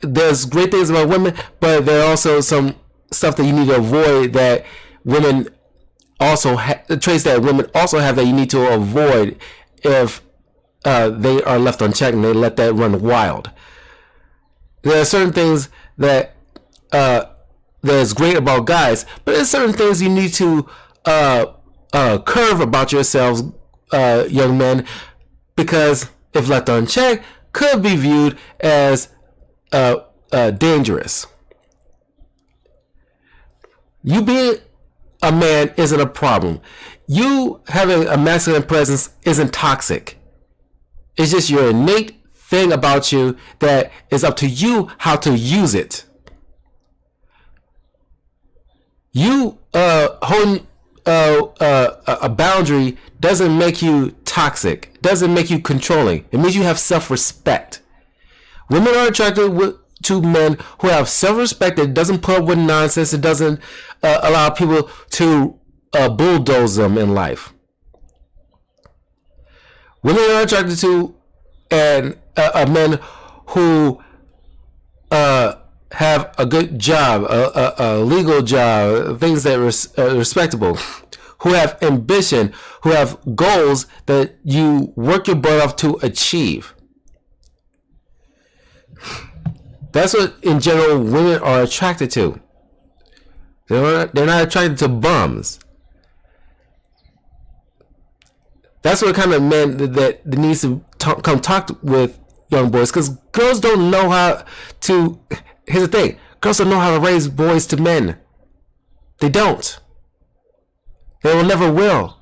S1: there's great things about women, but there are also some stuff that you need to avoid that women also the traits that women also have that you need to avoid if they are left unchecked and they let that run wild. There are certain things that that's great about guys, but there's certain things you need to curve about yourselves, young men, because if left unchecked, could be viewed as dangerous. You being a man isn't a problem. You having a masculine presence isn't toxic. It's just your innate thing about you that is up to you how to use it. You holding a boundary doesn't make you toxic, doesn't make you controlling. It means you have self-respect. Women are attracted to men who have self-respect, that doesn't put up with nonsense, that doesn't allow people to bulldoze them in life. Women are attracted to men who have a good job, a legal job, things that are respectable, who have ambition, who have goals that you work your butt off to achieve. That's what, in general, women are attracted to. They're not attracted to bums. That's what kind of men that needs to come talk with young boys, because girls don't know how to. Here's the thing: girls don't know how to raise boys to men. They don't. They will never will.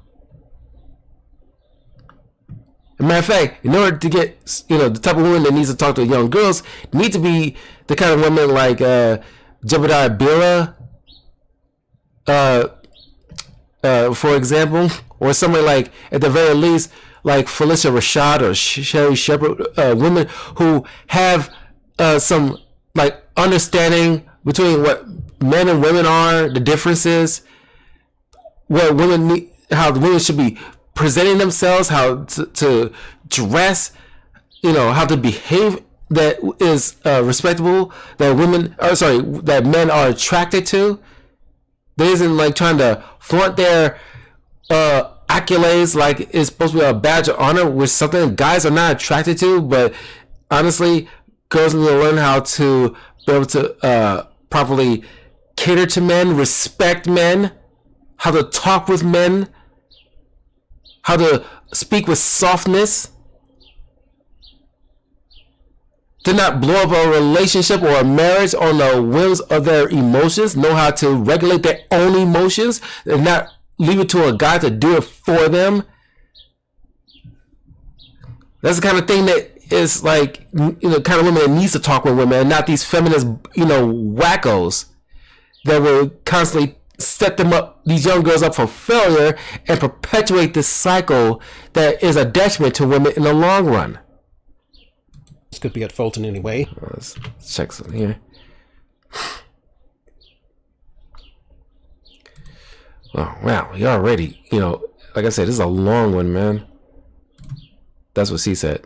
S1: As a matter of fact, in order to get, the type of women that needs to talk to young girls, need to be the kind of women like Jebediah Bila, for example, or somebody like, at the very least, like Felicia Rashad or Sherry Shepard, women who have some like understanding between what men and women are, the differences, what women need, how the women should be presenting themselves, how to dress, how to behave that is respectable, that that men are attracted to. They isn't like trying to flaunt their accolades like it's supposed to be a badge of honor, which something guys are not attracted to. But honestly, girls need to learn how to be able to properly cater to men, respect men, how to talk with men, how to speak with softness, to not blow up a relationship or a marriage on the whims of their emotions, know how to regulate their own emotions and not leave it to a guy to do it for them. That's the kind of thing that is like, kind of women that needs to talk with women, and not these feminist, wackos that will constantly set these young girls up for failure and perpetuate this cycle that is a detriment to women in the long run.
S2: This could be at fault in any way.
S1: Let's check something here. Oh, wow. You're already, like I said, this is a long one, man. That's what she said.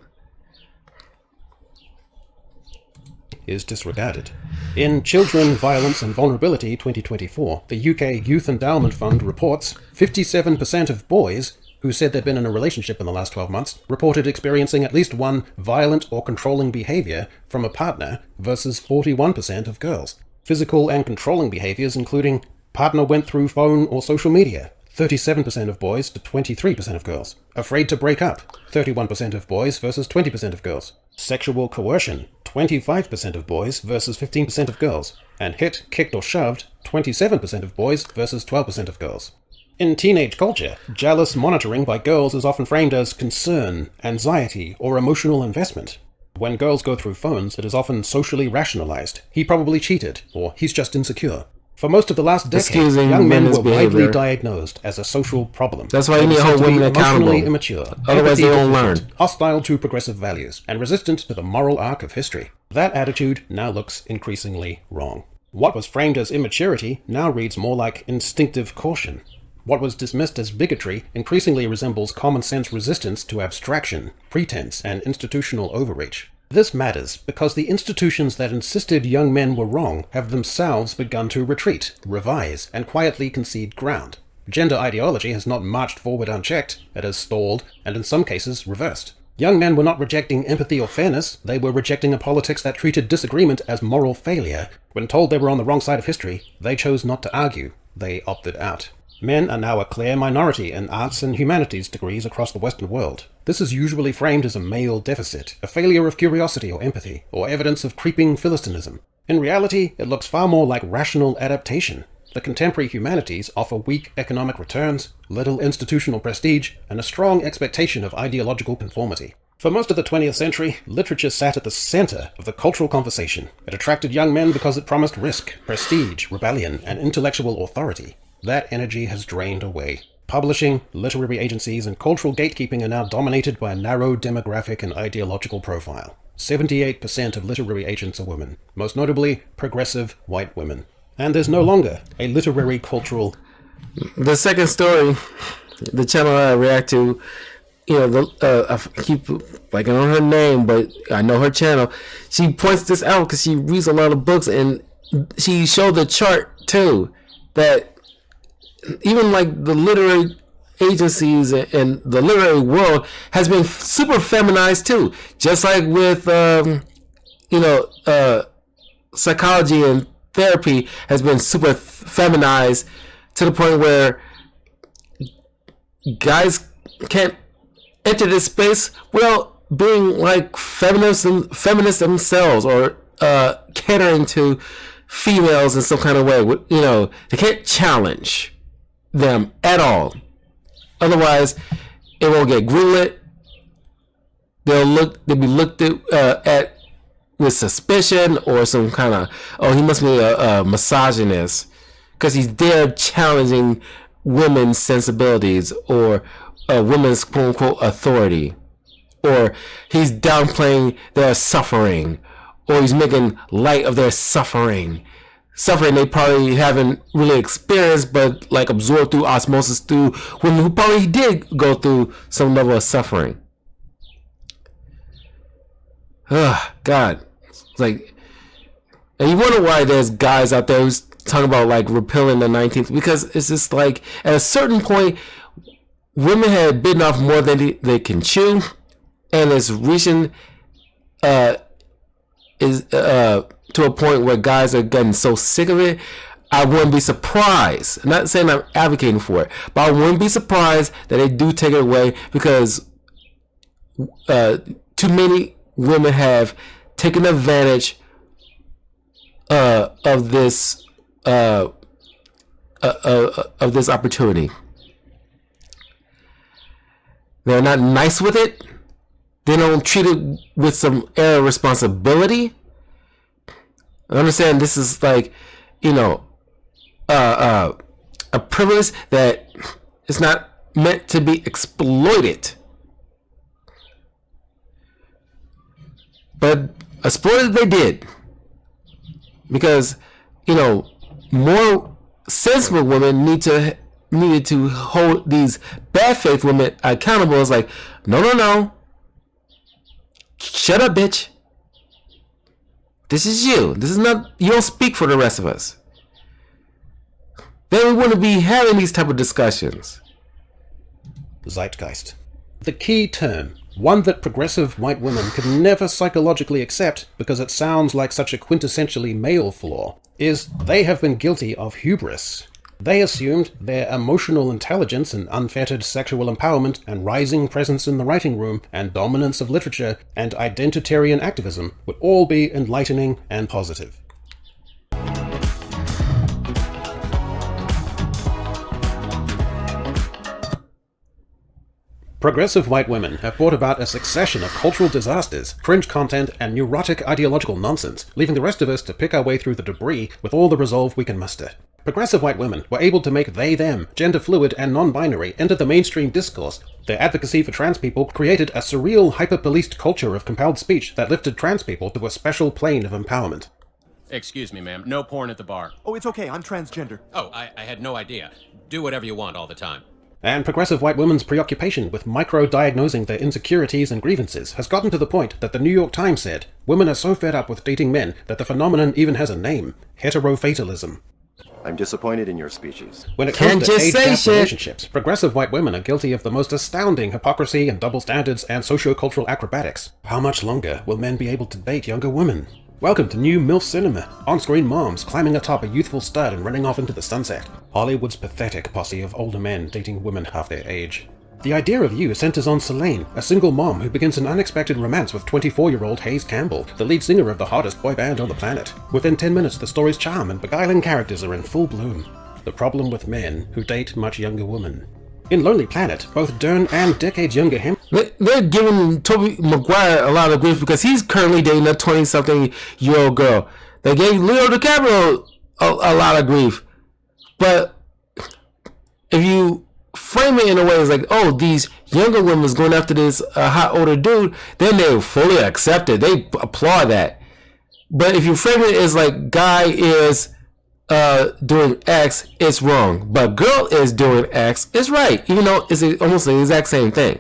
S2: Is disregarded. In Children, Violence and Vulnerability 2024, the UK Youth Endowment Fund reports 57% of boys who said they'd been in a relationship in the last 12 months reported experiencing at least one violent or controlling behavior from a partner versus 41% of girls. Physical and controlling behaviors including partner went through phone or social media, 37% of boys to 23% of girls. Afraid to break up, 31% of boys versus 20% of girls. Sexual coercion, 25% of boys versus 15% of girls. And hit, kicked or shoved, 27% of boys versus 12% of girls. In teenage culture, jealous monitoring by girls is often framed as concern, anxiety, or emotional investment. When girls go through phones, it is often socially rationalized. He probably cheated, or he's just insecure. For most of the last decade, young men were widely diagnosed as a social problem.
S1: That's why you need to hold women accountable.
S2: Emotionally immature,
S1: otherwise they don't learn.
S2: Hostile to progressive values, and resistant to the moral arc of history. That attitude now looks increasingly wrong. What was framed as immaturity now reads more like instinctive caution. What was dismissed as bigotry increasingly resembles common sense resistance to abstraction, pretense, and institutional overreach. This matters because the institutions that insisted young men were wrong have themselves begun to retreat, revise, and quietly concede ground. Gender ideology has not marched forward unchecked, it has stalled, and in some cases reversed. Young men were not rejecting empathy or fairness, they were rejecting a politics that treated disagreement as moral failure. When told they were on the wrong side of history, they chose not to argue, they opted out. Men are now a clear minority in arts and humanities degrees across the Western world. This is usually framed as a male deficit, a failure of curiosity or empathy, or evidence of creeping philistinism. In reality, it looks far more like rational adaptation. The contemporary humanities offer weak economic returns, little institutional prestige, and a strong expectation of ideological conformity. For most of the 20th century, literature sat at the center of the cultural conversation. It attracted young men because it promised risk, prestige, rebellion, and intellectual authority. That energy has drained away. Publishing, literary agencies, and cultural gatekeeping are now dominated by a narrow demographic and ideological profile. 78% of literary agents are women, most notably progressive white women. And there's no longer a literary cultural...
S1: The second story, the channel I react to, I keep blanking on her name, but I know her channel. She points this out because she reads a lot of books, and she showed the chart too, that even like the literary agencies and the literary world has been super feminized too, just like with psychology and therapy has been super feminized to the point where guys can't enter this space without being like feminists themselves, or catering to females in some kind of way. They can't challenge them at all. Otherwise, it won't get greenlit. They'll be looked at with suspicion, or some kind of, he must be a misogynist because he's there challenging women's sensibilities, or women's quote unquote authority, or he's downplaying their suffering, or he's making light of their suffering they probably haven't really experienced, but like absorbed through osmosis through women who probably did go through some level of suffering. God, it's like, and you wonder why there's guys out there who's talking about like repealing the 19th, because it's just like at a certain point women had bitten off more than they can chew, and it's reaching to a point where guys are getting so sick of it. I wouldn't be surprised, I'm not saying I'm advocating for it, but I wouldn't be surprised that they do take it away, because too many women have taken advantage of this opportunity. They're not nice with it. They don't treat it with some air of responsibility. I understand this is like, a privilege that is not meant to be exploited. But exploited they did. Because, more sensible women needed to hold these bad faith women accountable. It's like, no. Shut up, bitch. This is you. This is not, you don't speak for the rest of us. Then we wouldn't be having these type of discussions.
S2: Zeitgeist. The key term, one that progressive white women could never psychologically accept because it sounds like such a quintessentially male flaw, is they have been guilty of hubris. They assumed their emotional intelligence and unfettered sexual empowerment and rising presence in the writing room and dominance of literature and identitarian activism would all be enlightening and positive. Progressive white women have brought about a succession of cultural disasters, cringe content, and neurotic ideological nonsense, leaving the rest of us to pick our way through the debris with all the resolve we can muster. Progressive white women were able to make they, them, gender fluid, and non-binary enter the mainstream discourse. Their advocacy for trans people created a surreal, hyper-policed culture of compelled speech that lifted trans people to a special plane of empowerment.
S5: Excuse me, ma'am. No porn at the bar.
S6: Oh, it's okay. I'm transgender.
S5: Oh, I had no idea. Do whatever you want all the time.
S2: And progressive white women's preoccupation with micro-diagnosing their insecurities and grievances has gotten to the point that the New York Times said, women are so fed up with dating men that the phenomenon even has a name: heterofatalism.
S3: I'm disappointed in your species.
S2: When it comes to age-gap relationships, progressive white women are guilty of the most astounding hypocrisy and double standards and socio-cultural acrobatics. How much longer will men be able to date younger women? Welcome to new MILF cinema. On-screen moms climbing atop a youthful stud and running off into the sunset. Hollywood's pathetic posse of older men dating women half their age. The idea of you centers on Selene, a single mom who begins an unexpected romance with 24-year-old Hayes Campbell, the lead singer of the hottest boy band on the planet. Within 10 minutes, the story's charm and beguiling characters are in full bloom. The problem with men who date much younger women. In Lonely Planet, both Dern and decades younger him.
S1: They're giving Tobey Maguire a lot of grief because he's currently dating a 20-something-year-old girl. They gave Leo DiCaprio a lot of grief. But if you frame it in a way it's like, oh, these younger women's going after this hot older dude, then they fully accept it. They applaud that. But if you frame it as like guy is doing X, it's wrong. But girl is doing X, it's right. Even though it's almost the exact same thing.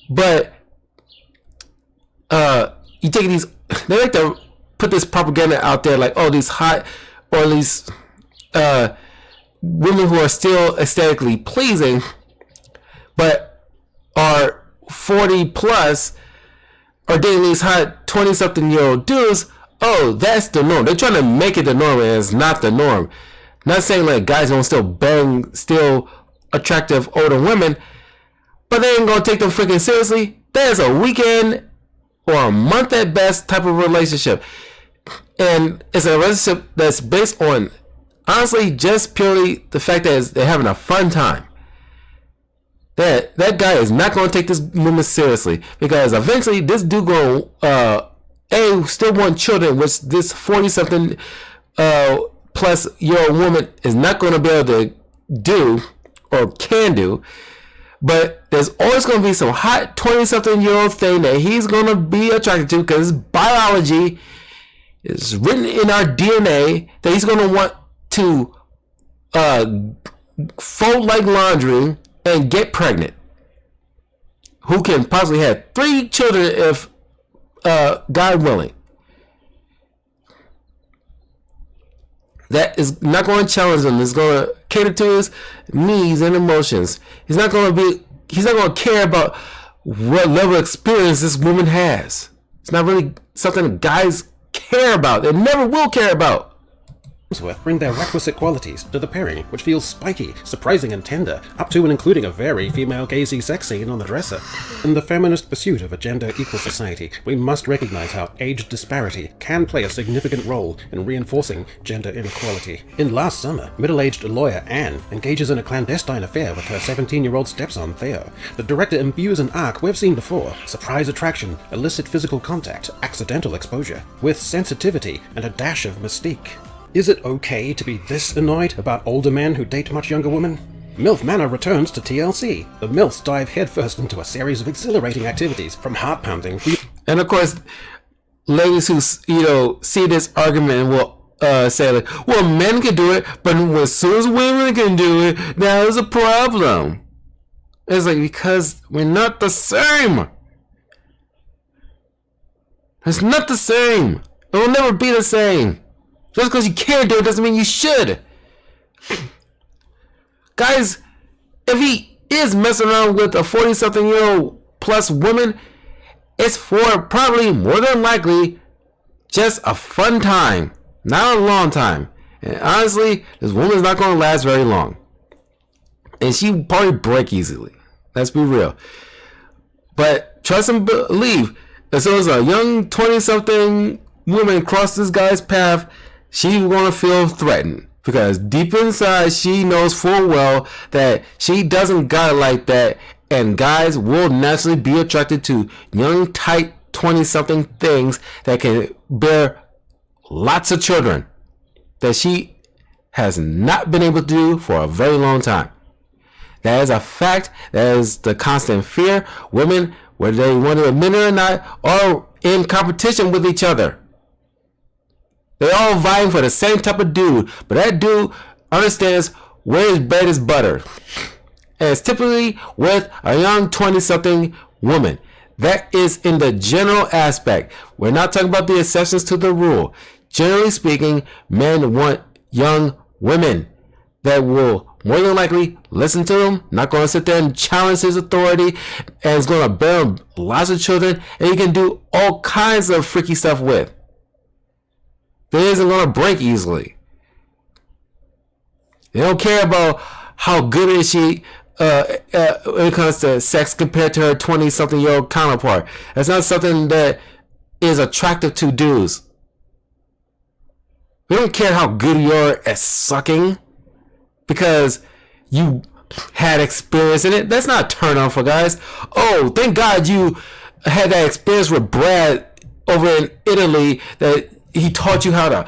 S1: But you take these, they like to put this propaganda out there like, oh, these hot, or at least women who are still aesthetically pleasing, but are 40 plus, or dating these hot 20-something-year-old dudes. Oh, that's the norm. They're trying to make it the norm, and it's not the norm. Not saying like guys don't still bang still attractive older women, but they ain't gonna take them freaking seriously. That is a weekend or a month at best type of relationship. And it's a relationship that's based on, honestly, just purely the fact that they're having a fun time. That guy is not going to take this woman seriously, because eventually this dude going still want children, which this 40-something plus year old woman is not going to be able to do or can do. But there's always going to be some hot 20-something-year-old thing that he's going to be attracted to, because biology is written in our DNA that he's going to want to fold like laundry and get pregnant. Who can possibly have 3 children if God willing. That is not going to challenge him. It's going to cater to his needs and emotions. He's not going to care about what level of experience this woman has. It's not really something guys care about. They never will care about.
S2: Bring their requisite qualities to the pairing, which feels spiky, surprising and tender, up to and including a very female-gazy sex scene on the dresser. In the feminist pursuit of a gender-equal society, we must recognize how age disparity can play a significant role in reinforcing gender inequality. In Last Summer, middle-aged lawyer Anne engages in a clandestine affair with her 17-year-old stepson Theo. The director imbues an arc we've seen before: surprise attraction, illicit physical contact, accidental exposure, with sensitivity and a dash of mystique. Is it okay to be this annoyed about older men who date much younger women? MILF Manor returns to TLC. The MILFs dive headfirst into a series of exhilarating activities, from heart-pounding.
S1: And of course, ladies who see this argument will say like, well, men can do it, but as soon as women can do it, that is a problem. It's like, because we're not the same. It's not the same. It will never be the same. Just because you can't do it doesn't mean you should. Guys, if he is messing around with a 40-something-year-old plus woman, it's for probably more than likely just a fun time, not a long time. And honestly, this woman's not going to last very long. And she probably break easily. Let's be real. But trust and believe, as soon as a young 20-something woman crosses this guy's path, she's going to feel threatened, because deep inside she knows full well that she doesn't got it like that, and guys will naturally be attracted to young, tight 20-something things that can bear lots of children that she has not been able to do for a very long time. That is a fact. That is the constant fear. Women, whether they want to admit it or not, are in competition with each other. They're all vying for the same type of dude, but that dude understands where his bread is buttered. And it's typically with a young 20-something woman. That is in the general aspect. We're not talking about the exceptions to the rule. Generally speaking, men want young women that will more than likely listen to him, not going to sit there and challenge his authority, and is going to bear him lots of children, and he can do all kinds of freaky stuff with. They isn't going to break easily. They don't care about how good is she when it comes to sex compared to her 20-something-year-old counterpart. That's not something that is attractive to dudes. We don't care how good you are at sucking because you had experience in it. That's not a turn on for guys. Oh, thank God you had that experience with Brad over in Italy, that he taught you how to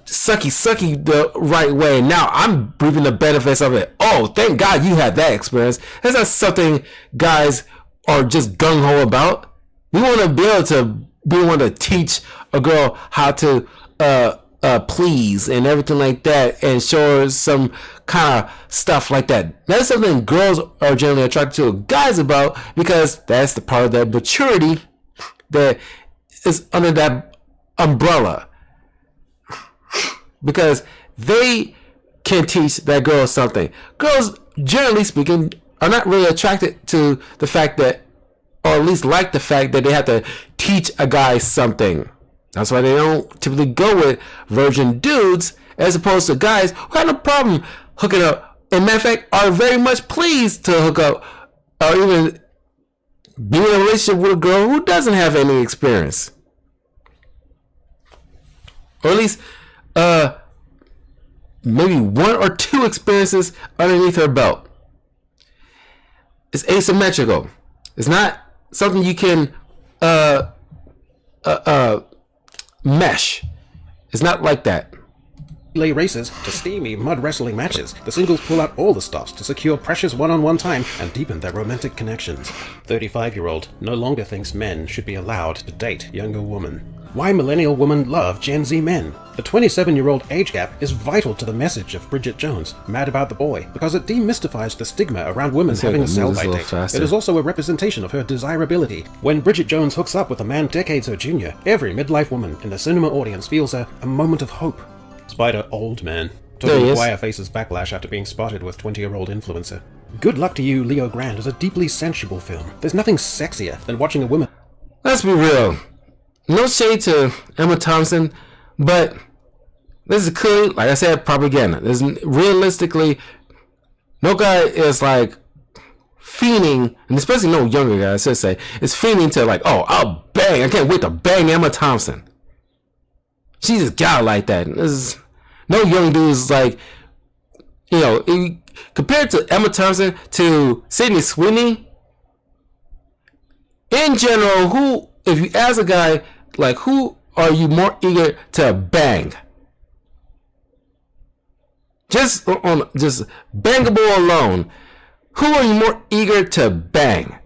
S1: sucky the right way. Now I'm reaping the benefits of it. Oh, thank God you had that experience. That's not something guys are just gung-ho about. We want to be able to be able to teach a girl how to please and everything like that, and show her some kind of stuff like that. That's something girls are generally attracted to guys about, because that's the part of their maturity that is under that umbrella. Because they can teach that girl something. Girls, generally speaking, are not really attracted to the fact that, or at least like the fact that they have to teach a guy something. That's why they don't typically go with virgin dudes, as opposed to guys who have no problem hooking up. And matter of fact, are very much pleased to hook up, or even be in a relationship with a girl who doesn't have any experience. Or at least, maybe 1 or 2 experiences underneath her belt. It's asymmetrical. It's not something you can mesh. It's not like that.
S2: Relay races to steamy mud wrestling matches, the singles pull out all the stops to secure precious one-on-one time and deepen their romantic connections. 35-year-old no longer thinks men should be allowed to date younger women. Why millennial women love Gen Z men. The 27-year-old age gap is vital to the message of Bridget Jones, Mad About the Boy, because it demystifies the stigma around women having a sell-by date. It is also a representation of her desirability. When Bridget Jones hooks up with a man decades her junior, every midlife woman in the cinema audience feels a moment of hope. Spider Old Man. Tobey Maguire faces backlash after being spotted with 20-year-old influencer. Good Luck to You, Leo Grande is a deeply sensual film. There's nothing sexier than watching a woman...
S1: Let's be real. No shade to Emma Thompson, but this is clearly, like I said, propaganda. There's realistically, no guy is like fiending, and especially no younger guy, I should say, is fiending to like, oh, I'll bang. I can't wait to bang Emma Thompson. She's just gal like that. There's no young dudes like, you know, compared to Emma Thompson to Sydney Sweeney. In general, who, if you ask a guy, like, who are you more eager to bang? Just bangable alone, who are you more eager to bang?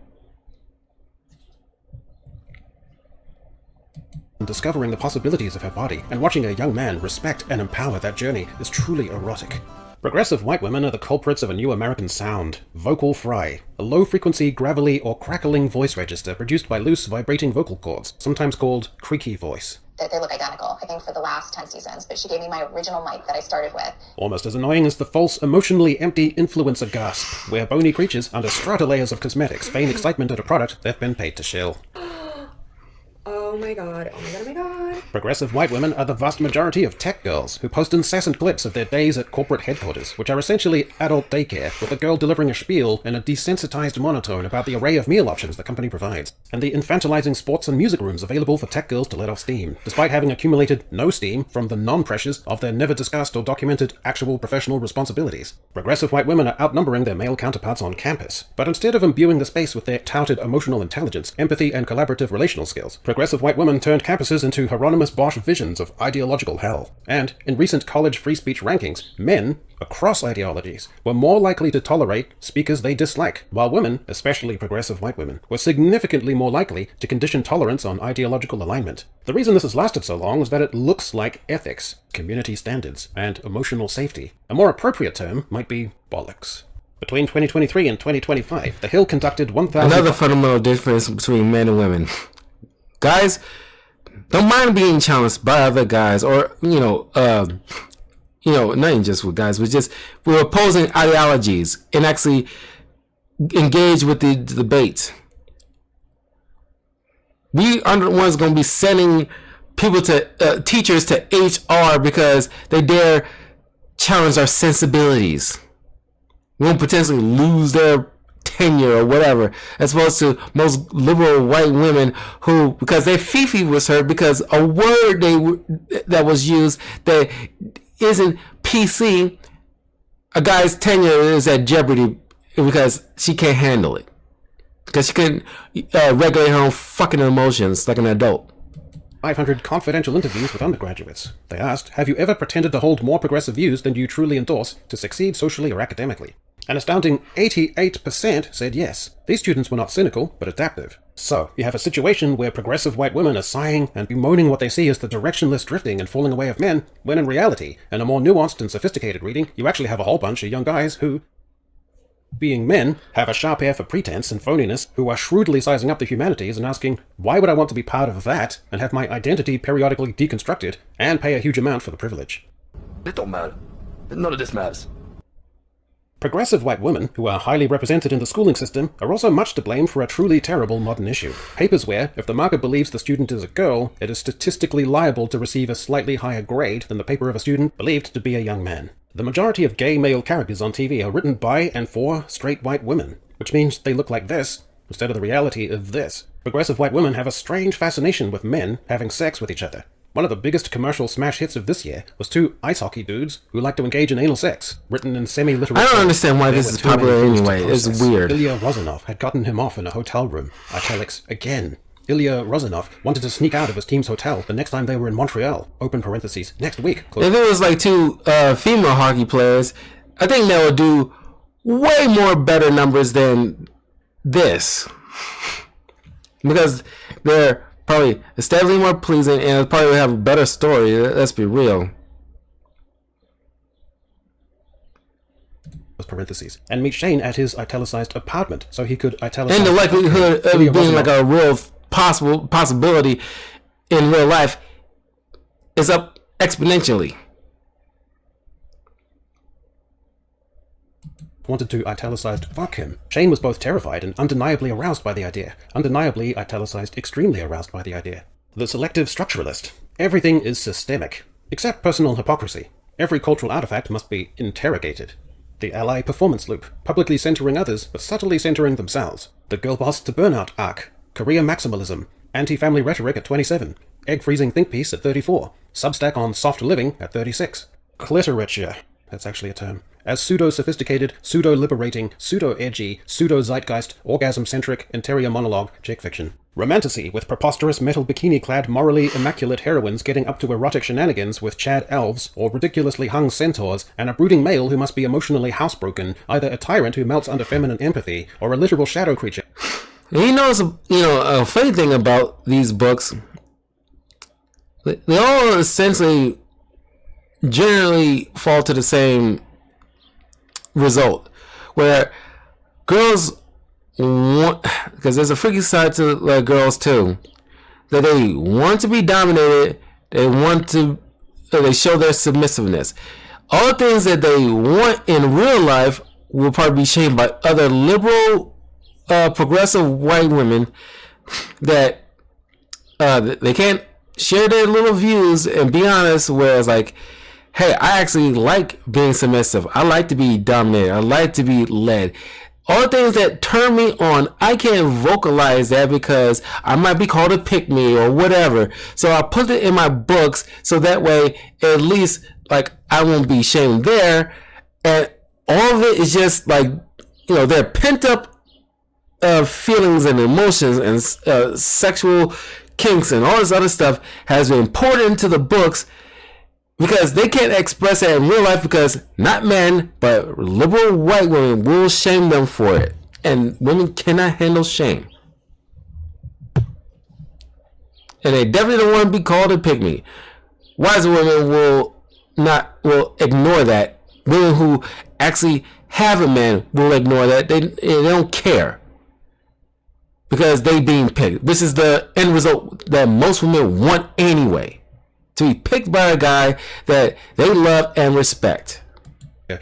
S2: Discovering the possibilities of her body and watching a young man respect and empower that journey is truly erotic. Progressive white women are the culprits of a new American sound, vocal fry, a low-frequency, gravelly, or crackling voice register produced by loose, vibrating vocal cords, sometimes called creaky voice.
S6: They look identical, I think, for the last 10 seasons, but she gave me my original mic that I started with.
S2: Almost as annoying as the false, emotionally empty influencer gasp, where bony creatures under strata layers of cosmetics feign excitement at a product they've been paid to shill.
S7: Oh my god, oh my god, oh my god.
S2: Progressive white women are the vast majority of tech girls who post incessant clips of their days at corporate headquarters, which are essentially adult daycare, with the girl delivering a spiel in a desensitized monotone about the array of meal options the company provides, and the infantilizing sports and music rooms available for tech girls to let off steam, despite having accumulated no steam from the non-pressures of their never discussed or documented actual professional responsibilities. Progressive white women are outnumbering their male counterparts on campus, but instead of imbuing the space with their touted emotional intelligence, empathy, and collaborative relational skills, progressive white women turned campuses into Hieronymus Bosch visions of ideological hell. And, in recent college free speech rankings, men, across ideologies, were more likely to tolerate speakers they dislike, while women, especially progressive white women, were significantly more likely to condition tolerance on ideological alignment. The reason this has lasted so long is that it looks like ethics, community standards, and emotional safety. A more appropriate term might be bollocks. Between 2023 and 2025, The Hill conducted 1,000...
S1: Another fundamental difference between men and women. Guys don't mind being challenged by other guys, or not even just with guys, but just we're opposing ideologies and actually engage with the debate. We are the ones going to be sending people to teachers to HR because they dare challenge our sensibilities. We won't potentially lose their tenure or whatever, as opposed to most liberal white women who, because their fifi was hurt because a word that was used that isn't PC, a guy's tenure is at jeopardy because she can't handle it, because she couldn't regulate her own fucking emotions like an adult.
S2: 500 confidential interviews with undergraduates. They asked, have you ever pretended to hold more progressive views than you truly endorse to succeed socially or academically? An astounding 88% said yes. These students were not cynical, but adaptive. So, you have a situation where progressive white women are sighing and bemoaning what they see as the directionless drifting and falling away of men, when in reality, in a more nuanced and sophisticated reading, you actually have a whole bunch of young guys who, being men, have a sharp ear for pretense and phoniness, who are shrewdly sizing up the humanities and asking, why would I want to be part of that and have my identity periodically deconstructed and pay a huge amount for the privilege?
S8: It don't matter. None of this matters.
S2: Progressive white women, who are highly represented in the schooling system, are also much to blame for a truly terrible modern issue. Papers where, if the marker believes the student is a girl, it is statistically liable to receive a slightly higher grade than the paper of a student believed to be a young man. The majority of gay male characters on TV are written by and for straight white women, which means they look like this, instead of the reality of this. Progressive white women have a strange fascination with men having sex with each other. One of the biggest commercial smash hits of this year was two ice hockey dudes who like to engage in anal sex, written in semi-literal.
S1: I don't understand why this is popular anyway. It's weird.
S2: Ilya Rozanov had gotten him off in a hotel room. Italics again. Ilya Rozanov wanted to sneak out of his team's hotel the next time they were in Montreal. Open parentheses. Next week.
S1: If it was like two female hockey players, I think that would do way more better numbers than this. Because they're probably steadily more pleasing and probably have a better story. Let's be real.
S2: Parentheses. And meet Shane at his italicized apartment so he could italicize.
S1: And the likelihood of it being like a real possibility in real life is up exponentially.
S2: Wanted to italicized fuck him. Shane was both terrified and undeniably aroused by the idea. Undeniably italicized extremely aroused by the idea. The selective structuralist. Everything is systemic, except personal hypocrisy. Every cultural artifact must be interrogated. The ally performance loop, publicly centering others but subtly centering themselves. The girl boss to burnout arc. Career maximalism. Anti-family rhetoric at 27. Egg freezing think piece at 34. Substack on soft living at 36. Cliterature. That's actually a term. As pseudo-sophisticated, pseudo-liberating, pseudo-edgy, pseudo-zeitgeist, orgasm-centric, interior monologue, chick fiction. Romantasy, with preposterous metal bikini-clad, morally immaculate heroines getting up to erotic shenanigans with Chad elves, or ridiculously hung centaurs, and a brooding male who must be emotionally housebroken, either a tyrant who melts under feminine empathy, or a literal shadow creature.
S1: And a funny thing about these books, they all essentially generally fall to the same result, where girls want, because there's a freaky side to girls too, that they want to be dominated, they show their submissiveness. All the things that they want in real life will probably be shamed by other liberal, progressive white women that they can't share their little views and be honest, whereas like, hey, I actually like being submissive. I like to be dominated. I like to be led. All the things that turn me on, I can't vocalize that because I might be called a pick-me or whatever. So I put it in my books so that way at least like I won't be shamed there. And all of it is just like, they're pent up feelings and emotions and sexual kinks and all this other stuff has been poured into the books because they can't express it in real life because not men, but liberal white women will shame them for it. And women cannot handle shame. And they definitely don't want to be called a pygmy. Wiser women will ignore that. Women who actually have a man will ignore that. They don't care. Because they being picked. This is the end result that most women want anyway. To be picked by a guy that they love and respect.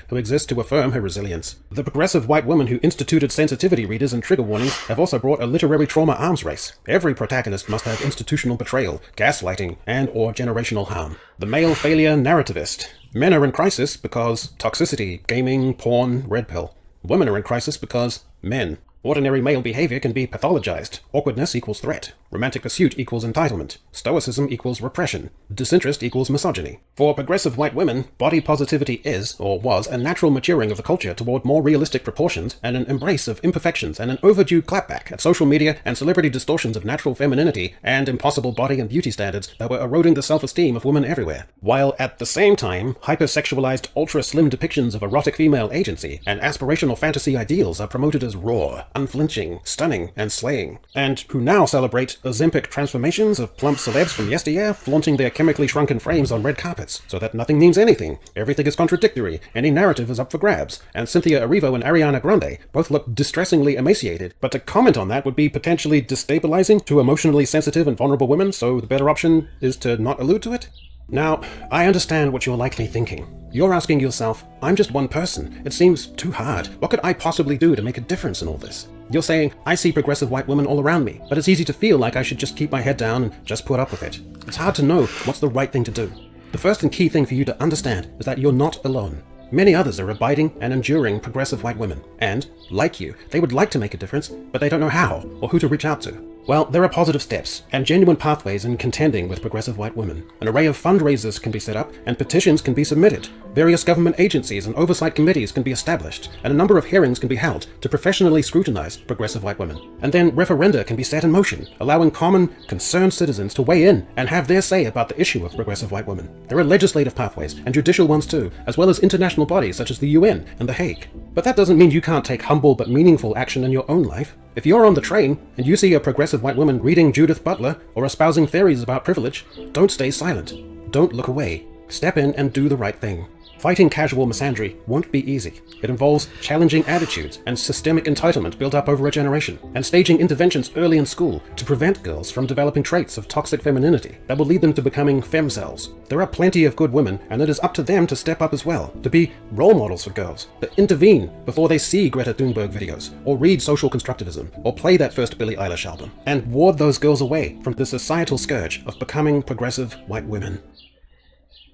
S2: Who exists to affirm her resilience. The progressive white women who instituted sensitivity readers and trigger warnings have also brought a literary trauma arms race. Every protagonist must have institutional betrayal, gaslighting, and or generational harm. The male failure narrativist. Men are in crisis because toxicity, gaming, porn, red pill. Women are in crisis because men. Ordinary male behavior can be pathologized. Awkwardness equals threat. Romantic pursuit equals entitlement. Stoicism equals repression. Disinterest equals misogyny. For progressive white women, body positivity is, or was, a natural maturing of the culture toward more realistic proportions and an embrace of imperfections and an overdue clapback at social media and celebrity distortions of natural femininity and impossible body and beauty standards that were eroding the self-esteem of women everywhere. While at the same time, hypersexualized, ultra-slim depictions of erotic female agency and aspirational fantasy ideals are promoted as raw, unflinching, stunning, and slaying, and who now celebrate Ozempic transformations of plump celebs from yesteryear flaunting their chemically shrunken frames on red carpets, so that nothing means anything, everything is contradictory, any narrative is up for grabs, and Cynthia Erivo and Ariana Grande both look distressingly emaciated, but to comment on that would be potentially destabilizing to emotionally sensitive and vulnerable women, so the better option is to not allude to it? Now, I understand what you're likely thinking. You're asking yourself, I'm just one person. It seems too hard. What could I possibly do to make a difference in all this? You're saying, I see progressive white women all around me, but it's easy to feel like I should just keep my head down and just put up with it. It's hard to know what's the right thing to do. The first and key thing for you to understand is that you're not alone. Many others are abiding and enduring progressive white women, and, like you, they would like to make a difference, but they don't know how or who to reach out to. Well, there are positive steps and genuine pathways in contending with progressive white women. An array of fundraisers can be set up and petitions can be submitted. Various government agencies and oversight committees can be established, and a number of hearings can be held to professionally scrutinize progressive white women. And then referenda can be set in motion, allowing common, concerned citizens to weigh in and have their say about the issue of progressive white women. There are legislative pathways, and judicial ones too, as well as international bodies such as the UN and The Hague. But that doesn't mean you can't take humble but meaningful action in your own life. If you're on the train and you see a progressive white woman reading Judith Butler or espousing theories about privilege, don't stay silent. Don't look away. Step in and do the right thing. Fighting casual misandry won't be easy. It involves challenging attitudes and systemic entitlement built up over a generation, and staging interventions early in school to prevent girls from developing traits of toxic femininity that will lead them to becoming femcells. There are plenty of good women, and it is up to them to step up as well, to be role models for girls, to intervene before they see Greta Thunberg videos, or read social constructivism, or play that first Billie Eilish album, and ward those girls away from the societal scourge of becoming progressive white women.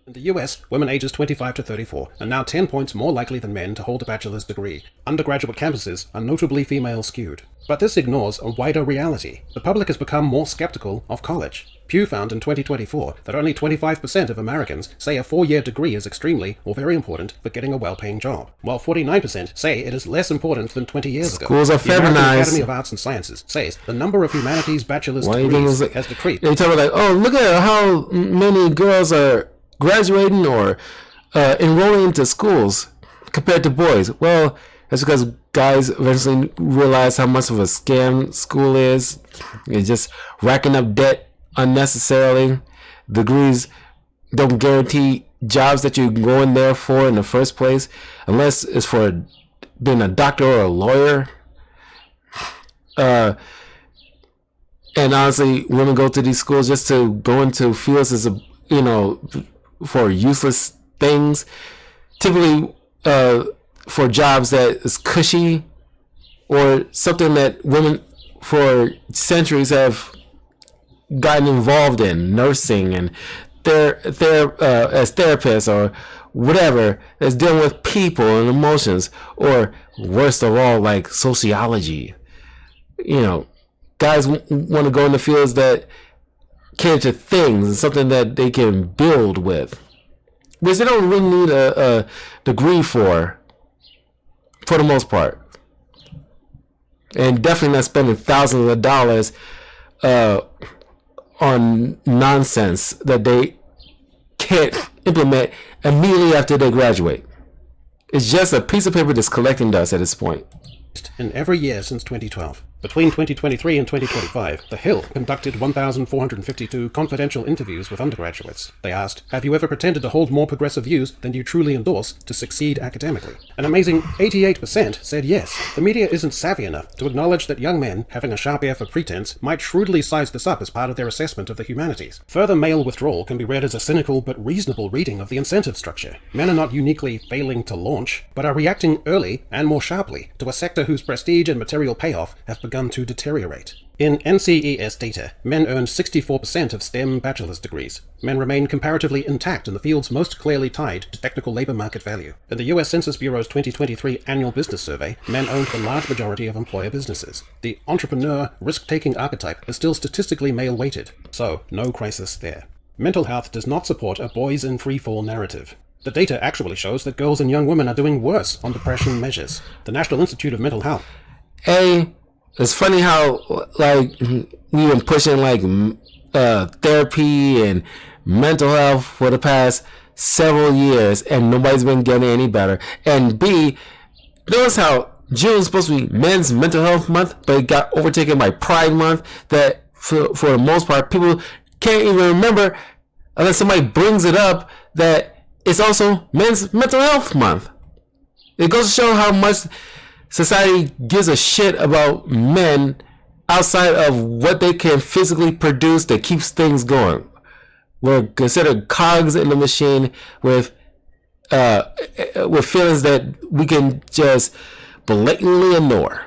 S2: In the US, women ages 25 to 34 are now 10 points more likely than men to hold a bachelor's degree. Undergraduate campuses are notably female skewed. But this ignores a wider reality. The public has become more skeptical of college. Pew found in 2024 that only 25% of Americans say a 4-year degree is extremely or very important for getting a well-paying job, while 49% say it is less important than 20 years ago.
S1: Schools are
S2: The American
S1: feminized.
S2: Academy of Arts and Sciences says the number of humanities bachelor's degrees has decreased.
S1: They talk about, oh, look at how many girls are graduating or enrolling into schools compared to boys. Well, that's because guys eventually realize how much of a scam school is. It's just racking up debt unnecessarily. Degrees don't guarantee jobs that you're going there for in the first place, unless it's for being a doctor or a lawyer. And honestly, women go to these schools just to go into fields as for useless things, typically for jobs that is cushy or something that women for centuries have gotten involved in, nursing and as therapists or whatever, that's dealing with people and emotions, or worst of all, like sociology. Guys want to go into fields that cater to things and something that they can build with, which they don't really need a degree for the most part, and definitely not spending thousands of dollars on nonsense that they can't implement immediately after they graduate. It's just a piece of paper that's collecting dust at this point.
S2: In every year since 2012. Between 2023 and 2025, The Hill conducted 1,452 confidential interviews with undergraduates. They asked, have you ever pretended to hold more progressive views than you truly endorse to succeed academically? An amazing 88% said yes. The media isn't savvy enough to acknowledge that young men, having a sharp ear for pretense, might shrewdly size this up as part of their assessment of the humanities. Further male withdrawal can be read as a cynical but reasonable reading of the incentive structure. Men are not uniquely failing to launch, but are reacting early and more sharply to a sector whose prestige and material payoff have begun begun to deteriorate. In NCES data, men earned 64% of STEM bachelor's degrees. Men remain comparatively intact in the fields most clearly tied to technical labor market value. In the U.S. Census Bureau's 2023 Annual Business Survey, men owned the large majority of employer businesses. The entrepreneur, risk-taking archetype is still statistically male-weighted, so no crisis there. Mental health does not support a boys in free-fall narrative. The data actually shows that girls and young women are doing worse on depression measures. The National Institute of Mental Health.
S1: It's funny how, like, we've been pushing, like, therapy and mental health for the past several years, and nobody's been getting any better. And B, notice how June is supposed to be Men's Mental Health Month, but it got overtaken by Pride Month, that for the most part, people can't even remember, unless somebody brings it up, that it's also Men's Mental Health Month. It goes to show how much society gives a shit about men outside of what they can physically produce that keeps things going. We're considered cogs in the machine with feelings that we can just blatantly ignore.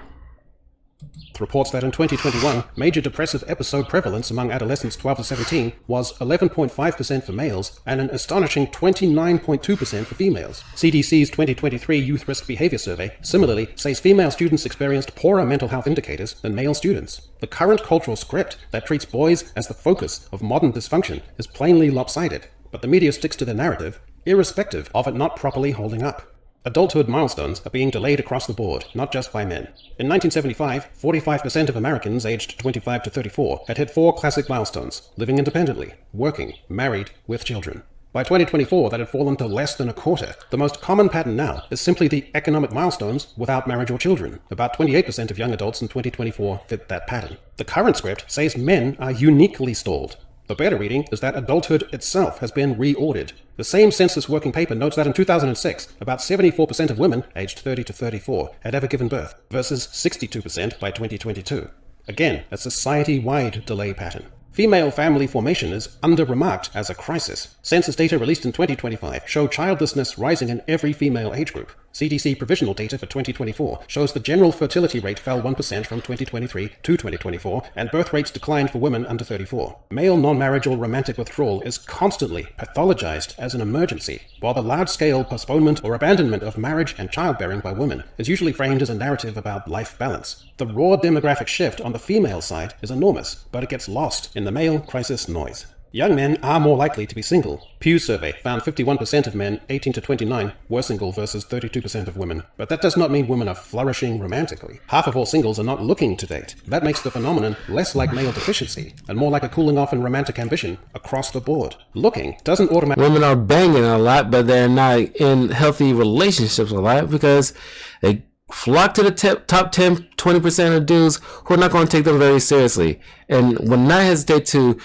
S2: Reports that in 2021, major depressive episode prevalence among adolescents 12 to 17 was 11.5% for males and an astonishing 29.2% for females. CDC's 2023 Youth Risk Behavior Survey similarly says female students experienced poorer mental health indicators than male students. The current cultural script that treats boys as the focus of modern dysfunction is plainly lopsided, but the media sticks to the narrative, irrespective of it not properly holding up. Adulthood milestones are being delayed across the board, not just by men. In 1975, 45% of Americans aged 25 to 34 had hit 4 classic milestones: living independently, working, married, with children. By 2024, that had fallen to less than a quarter. The most common pattern now is simply the economic milestones without marriage or children. About 28% of young adults in 2024 fit that pattern. The current script says men are uniquely stalled. The better reading is that adulthood itself has been reordered. The same census working paper notes that in 2006, about 74% of women aged 30 to 34 had ever given birth, versus 62% by 2022. Again, a society-wide delay pattern. Female family formation is under-remarked as a crisis. Census data released in 2025 show childlessness rising in every female age group. CDC provisional data for 2024 shows the general fertility rate fell 1% from 2023 to 2024, and birth rates declined for women under 34. Male non-marriage or romantic withdrawal is constantly pathologized as an emergency, while the large-scale postponement or abandonment of marriage and childbearing by women is usually framed as a narrative about life balance. The raw demographic shift on the female side is enormous, but it gets lost in the male crisis noise. Young men are more likely to be single. Pew's survey found 51% of men 18 to 29 were single versus 32% of women. But that does not mean women are flourishing romantically. Half of all singles are not looking to date. That makes the phenomenon less like male deficiency and more like a cooling off in romantic ambition across the board. Looking doesn't automatically...
S1: Women are banging a lot, but they're not in healthy relationships a lot because they flock to the top 10, 20% of dudes who are not going to take them very seriously and will not hesitate to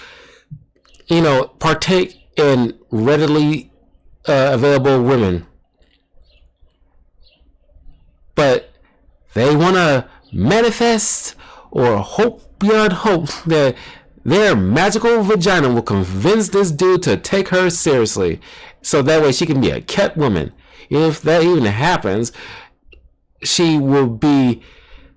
S1: partake in readily available women. But they want to manifest or hope beyond hope that their magical vagina will convince this dude to take her seriously. So that way she can be a kept woman. If that even happens, she will be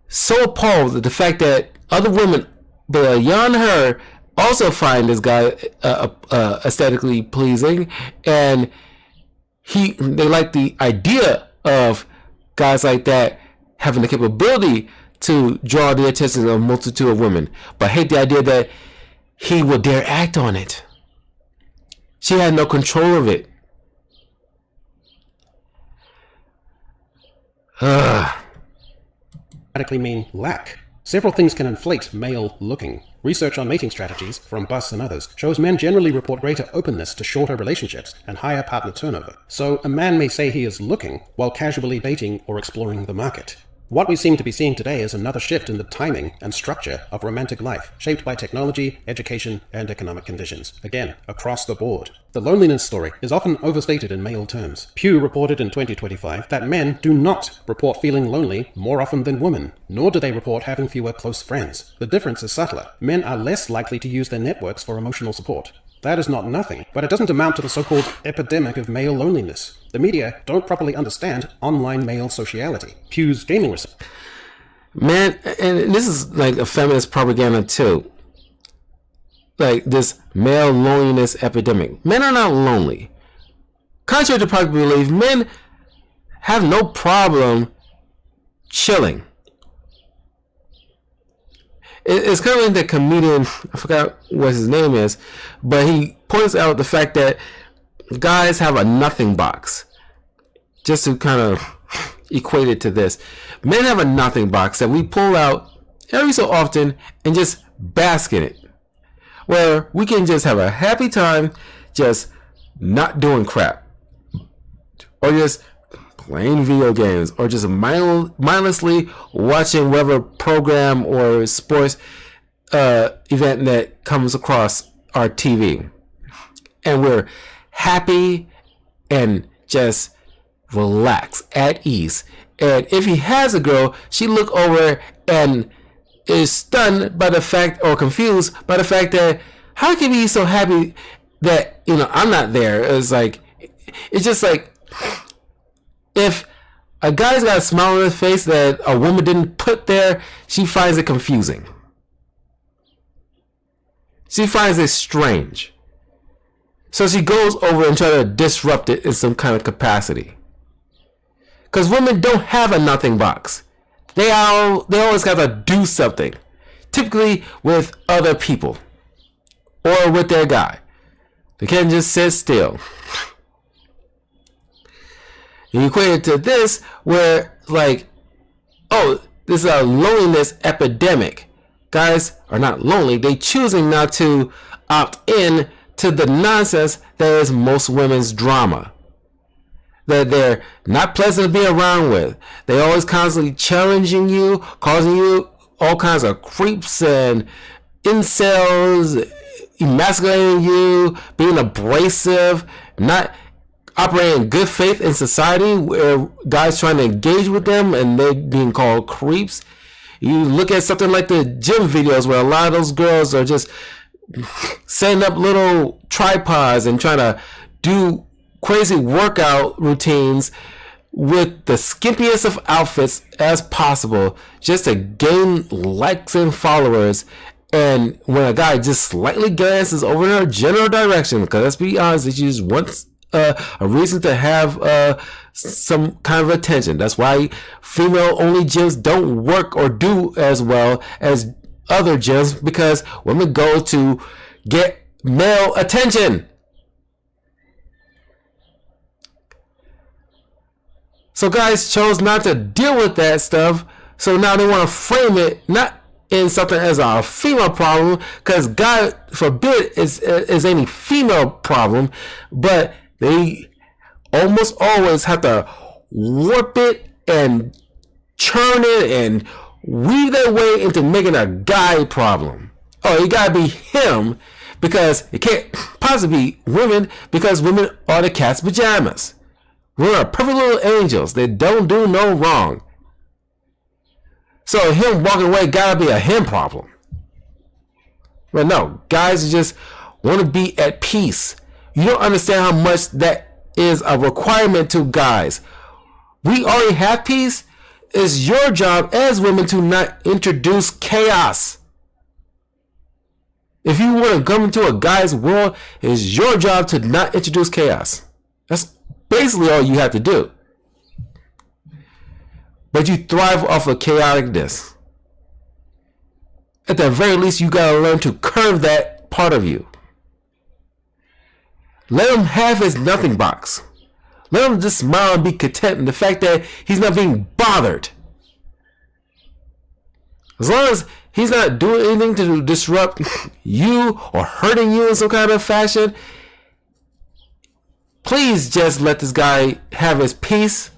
S1: so appalled at the fact that other women beyond her also find this guy aesthetically pleasing, and they like the idea of guys like that having the capability to draw the attention of a multitude of women, but hate the idea that he would dare act on it. She had no control of it.
S2: Automatically mean lack. Several things can inflate male looking. Research on mating strategies from Buss and others shows men generally report greater openness to shorter relationships and higher partner turnover. So a man may say he is looking while casually dating or exploring the market. What we seem to be seeing today is another shift in the timing and structure of romantic life, shaped by technology, education, and economic conditions. Again, across the board. The loneliness story is often overstated in male terms. Pew reported in 2025 that men do not report feeling lonely more often than women, nor do they report having fewer close friends. The difference is subtler. Men are less likely to use their networks for emotional support. That is not nothing, but it doesn't amount to the so-called epidemic of male loneliness. The media don't properly understand online male sociality. Pew's gaming research.
S1: Man, and this is like a feminist propaganda too. Like this male loneliness epidemic. Men are not lonely. Contrary to popular belief, men have no problem chilling. It's kind of like the comedian, I forgot what his name is, but he points out the fact that guys have a nothing box. Just to kind of equate it to this. Men have a nothing box that we pull out every so often and just bask in it. Where we can just have a happy time just not doing crap. Or just playing video games, or just mindlessly watching whatever program or sports event that comes across our TV. And we're happy and just relaxed, at ease. And if he has a girl, she look over and is stunned by the fact, or confused by the fact that how can he be so happy that, you know, I'm not there. It's like, it's just like, if a guy's got a smile on his face that a woman didn't put there, she finds it confusing. She finds it strange. So she goes over and tries to disrupt it in some kind of capacity. Because women don't have a nothing box. They always got to do something. Typically with other people. Or with their guy. They can't just sit still. You equate it to this, where like, oh, this is a loneliness epidemic. Guys are not lonely. They choosing not to opt in to the nonsense that is most women's drama. That they're not pleasant to be around with. They're always constantly challenging you, causing you all kinds of creeps and incels, emasculating you, being abrasive, not operating in good faith in society, where guys trying to engage with them and they being called creeps. You look at something like the gym videos where a lot of those girls are just setting up little tripods and trying to do crazy workout routines with the skimpiest of outfits as possible just to gain likes and followers. And when a guy just slightly glances over in her general direction, because let's be honest, she just wants a reason to have some kind of attention. That's why female-only gyms don't work or do as well as other gyms, because women go to get male attention. So guys chose not to deal with that stuff, so now they want to frame it not in something as a female problem, because God forbid is any female problem, but they almost always have to warp it and churn it and weave their way into making a guy problem. Oh, it gotta be him, because it can't possibly be women, because women are the cat's pajamas. Women are perfect little angels. They don't do no wrong. So him walking away gotta be a him problem. But no, guys just want to be at peace. You don't understand how much that is a requirement to guys. We already have peace. It's your job as women to not introduce chaos. If you want to come into a guy's world, it's your job to not introduce chaos. That's basically all you have to do. But you thrive off of chaoticness. At the very least, you gotta learn to curve that part of you. Let him have his nothing box. Let him just smile and be content in the fact that he's not being bothered. As long as he's not doing anything to disrupt you or hurting you in some kind of fashion, please just let this guy have his peace.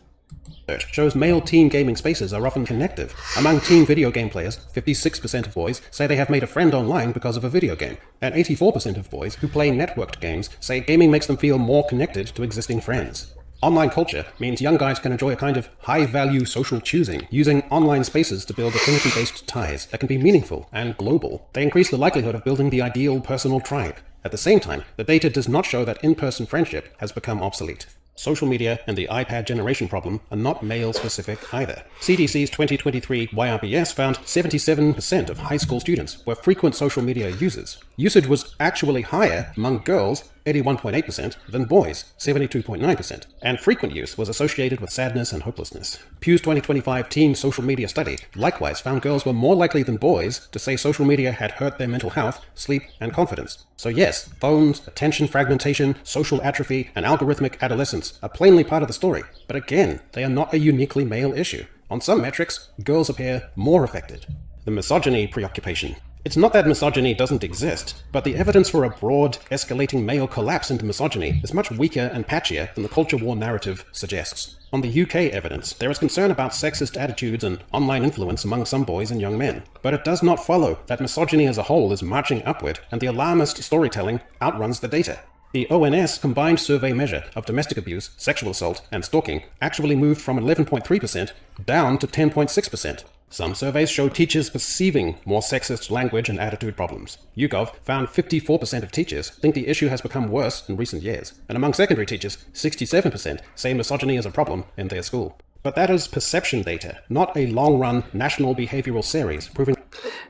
S2: Research shows male teen gaming spaces are often connective. Among teen video game players, 56% of boys say they have made a friend online because of a video game, and 84% of boys who play networked games say gaming makes them feel more connected to existing friends. Online culture means young guys can enjoy a kind of high-value social choosing, using online spaces to build affinity-based ties that can be meaningful and global. They increase the likelihood of building the ideal personal tribe. At the same time, the data does not show that in-person friendship has become obsolete. Social media and the iPad generation problem are not male-specific either. CDC's 2023 YRBS found 77% of high school students were frequent social media users. Usage was actually higher among girls, 81.8%, than boys, 72.9%, and frequent use was associated with sadness and hopelessness. Pew's 2025 teen social media study likewise found girls were more likely than boys to say social media had hurt their mental health, sleep, and confidence. So yes, phones, attention fragmentation, social atrophy, and algorithmic adolescence are plainly part of the story, but again, they are not a uniquely male issue. On some metrics, girls appear more affected. The misogyny preoccupation. It's not that misogyny doesn't exist, but the evidence for a broad, escalating male collapse into misogyny is much weaker and patchier than the culture war narrative suggests. On the UK evidence, there is concern about sexist attitudes and online influence among some boys and young men, but it does not follow that misogyny as a whole is marching upward and the alarmist storytelling outruns the data. The ONS combined survey measure of domestic abuse, sexual assault, and stalking actually moved from 11.3% down to 10.6%. Some surveys show teachers perceiving more sexist language and attitude problems. YouGov found 54% of teachers think the issue has become worse in recent years, and among secondary teachers, 67% say misogyny is a problem in their school. But that is perception data, not a long-run national behavioral series proving...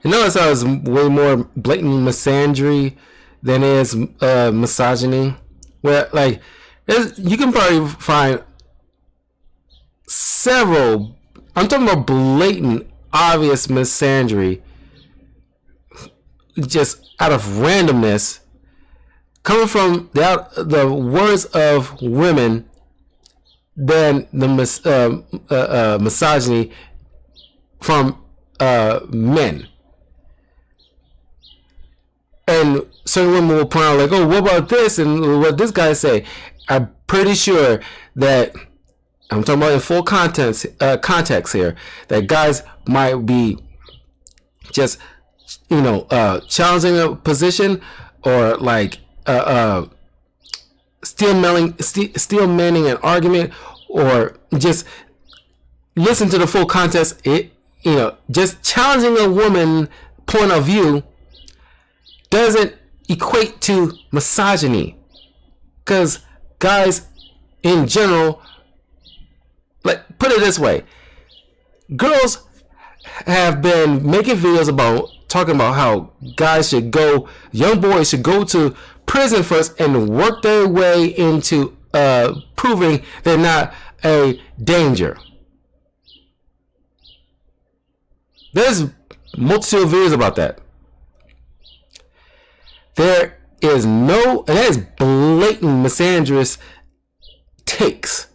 S1: You notice how it's way more blatant misandry than it is misogyny? Where, like, you can probably find several... I'm talking about blatant, obvious misandry, just out of randomness, coming from the words of women, than the misogyny from men. And certain women will point out, like, oh, what about this and what this guy say? I'm pretty sure that, I'm talking about in full context here, that guys might be just, challenging a position, or like steel manning an argument, or just listen to the full context. Just challenging a woman point of view doesn't equate to misogyny, because guys in general, like, put it this way, girls have been making videos about talking about how young boys should go to prison first and work their way into proving they're not a danger. There's multitude of videos about that. There is and that is blatant misandrous takes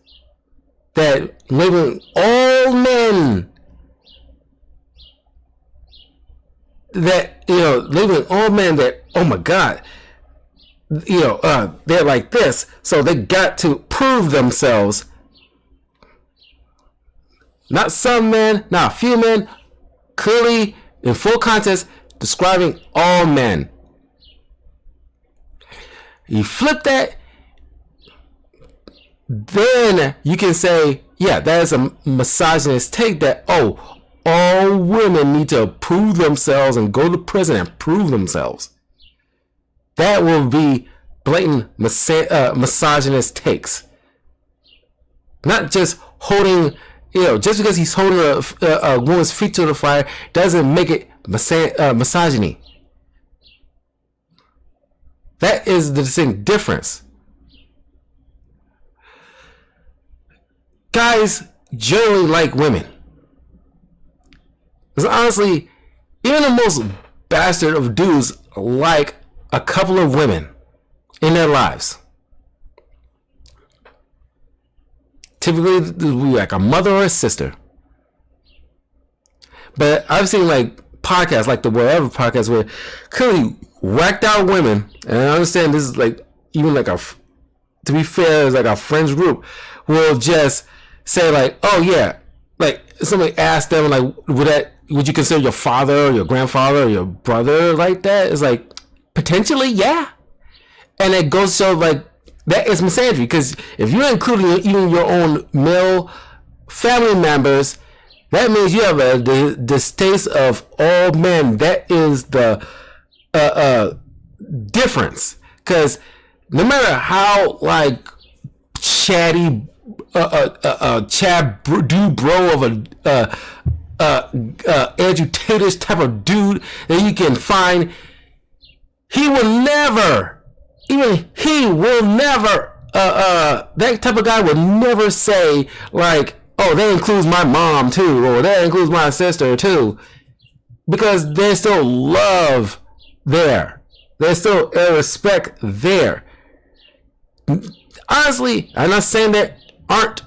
S1: that labeling all men, that oh my God, they're like this, so they got to prove themselves. Not some men, not a few men, clearly in full context describing all men. You flip that, then you can say, yeah, that is a misogynist take, that, oh, all women need to prove themselves and go to prison and prove themselves. That will be blatant misogynist takes. Not just holding, just because he's holding a woman's feet to the fire doesn't make it misogyny. That is the distinct difference. Guys generally like women. Because honestly, even the most bastard of dudes like a couple of women in their lives. Typically, it would be like a mother or a sister. But I've seen like podcasts, like the Whatever podcast, where clearly whacked out women, and I understand this is like, even like to be fair, it's like our friends group will just say like, oh yeah, like somebody asked them like, would you consider your father or your grandfather or your brother like that? It's like, potentially, yeah. And it goes so like, that is misandry, because if you're including even your own male family members, that means you have a distaste of all men. That is the difference. Because no matter how like chatty, Chad dude bro of a Andrew Tate's type of dude that you can find. He will never, that type of guy would never say like, oh, that includes my mom too, or that includes my sister too, because there's still love there. There's still respect there. Honestly, I'm not saying there aren't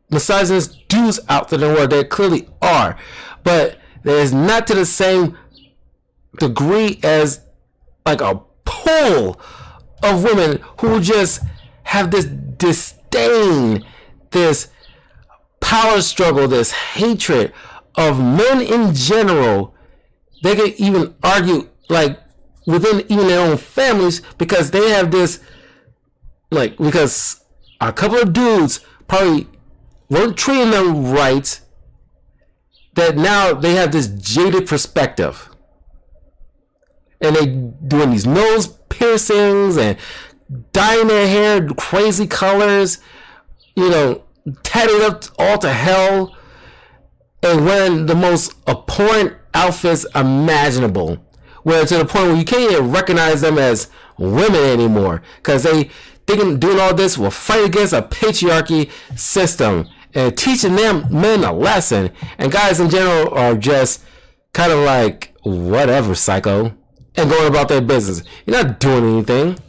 S1: misogynist dudes out there in the world. There clearly are, but there's not to the same degree as like a pool of women who just have this disdain, this power struggle, this hatred of men in general. They can even argue like within even their own families because they have this, like, because a couple of dudes probably weren't treating them right, that now they have this jaded perspective. And they doing these nose piercings and dyeing their hair crazy colors, tatted up all to hell, and wearing the most abhorrent outfits imaginable. Where to the point where you can't even recognize them as women anymore, because they thinking doing all this will fight against a patriarchy system and teaching them men a lesson. And guys in general are just kind of like, whatever, psycho, and going about their business. You're not doing anything.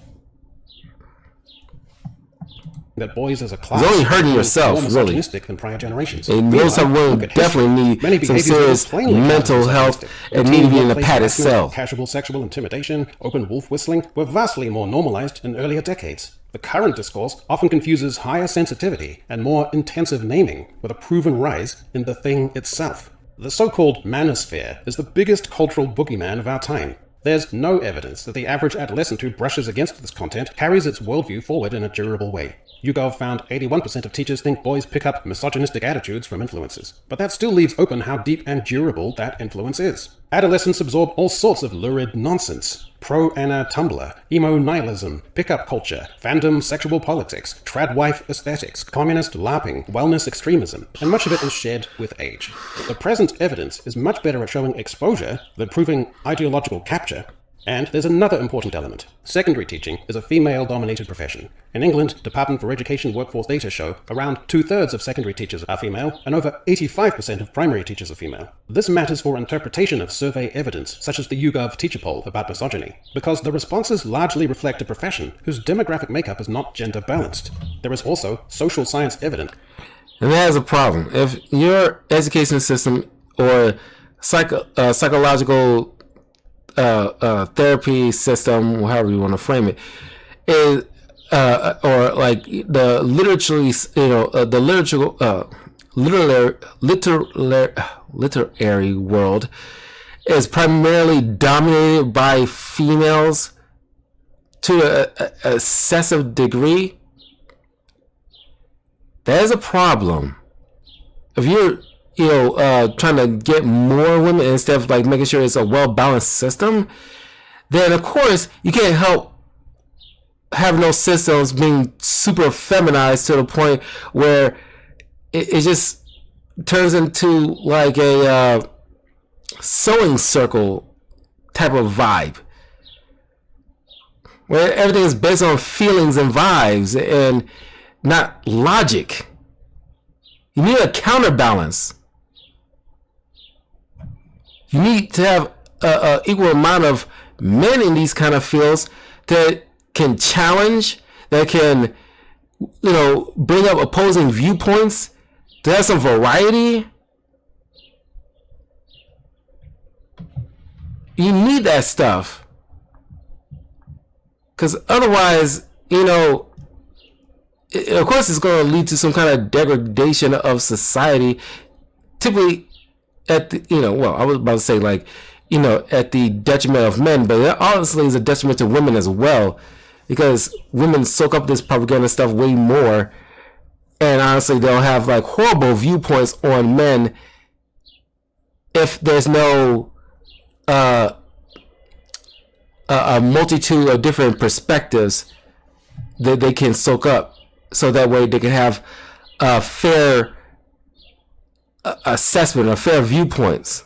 S2: That boys as a class
S1: it's only hurting yourself,
S2: more
S1: really.
S2: misogynistic than prior generations.
S1: And those of women definitely need some serious mental health and need to be in a padded cell.
S2: Casual sexual intimidation, open wolf whistling were vastly more normalized in earlier decades. The current discourse often confuses higher sensitivity and more intensive naming with a proven rise in the thing itself. The so-called manosphere is the biggest cultural boogeyman of our time. There's no evidence that the average adolescent who brushes against this content carries its worldview forward in a durable way. YouGov found 81% of teachers think boys pick up misogynistic attitudes from influences, but that still leaves open how deep and durable that influence is. Adolescents absorb all sorts of lurid nonsense. Pro-Anna Tumblr, emo nihilism, pickup culture, fandom sexual politics, trad wife aesthetics, communist LARPing, wellness extremism, and much of it is shared with age. The present evidence is much better at showing exposure than proving ideological capture. And there's another important element. Secondary teaching is a female-dominated profession. In England, Department for Education workforce data show around 2/3 of secondary teachers are female, and over 85% of primary teachers are female. This matters for interpretation of survey evidence, such as the YouGov teacher poll about misogyny, because the responses largely reflect a profession whose demographic makeup is not gender-balanced. There is also social science evidence.
S1: And that is a problem. If your education system or psychological therapy system, however you want to frame it, is or like the literary world is primarily dominated by females to a excessive degree, that is a problem. If you're trying to get more women instead of like making sure it's a well-balanced system, then of course you can't help have no systems being super feminized to the point where it just turns into like a sewing circle type of vibe, where everything is based on feelings and vibes and not logic. You need a counterbalance. You need to have an equal amount of men in these kind of fields that can challenge, that can, bring up opposing viewpoints, to have some variety. You need that stuff. Because otherwise, of course it's going to lead to some kind of degradation of society. Typically, at the, I was about to say like, at the detriment of men, but that honestly is a detriment to women as well, because women soak up this propaganda stuff way more, and honestly they'll have like horrible viewpoints on men if there's no a multitude of different perspectives that they can soak up so that way they can have a fair assessment, a fair viewpoints.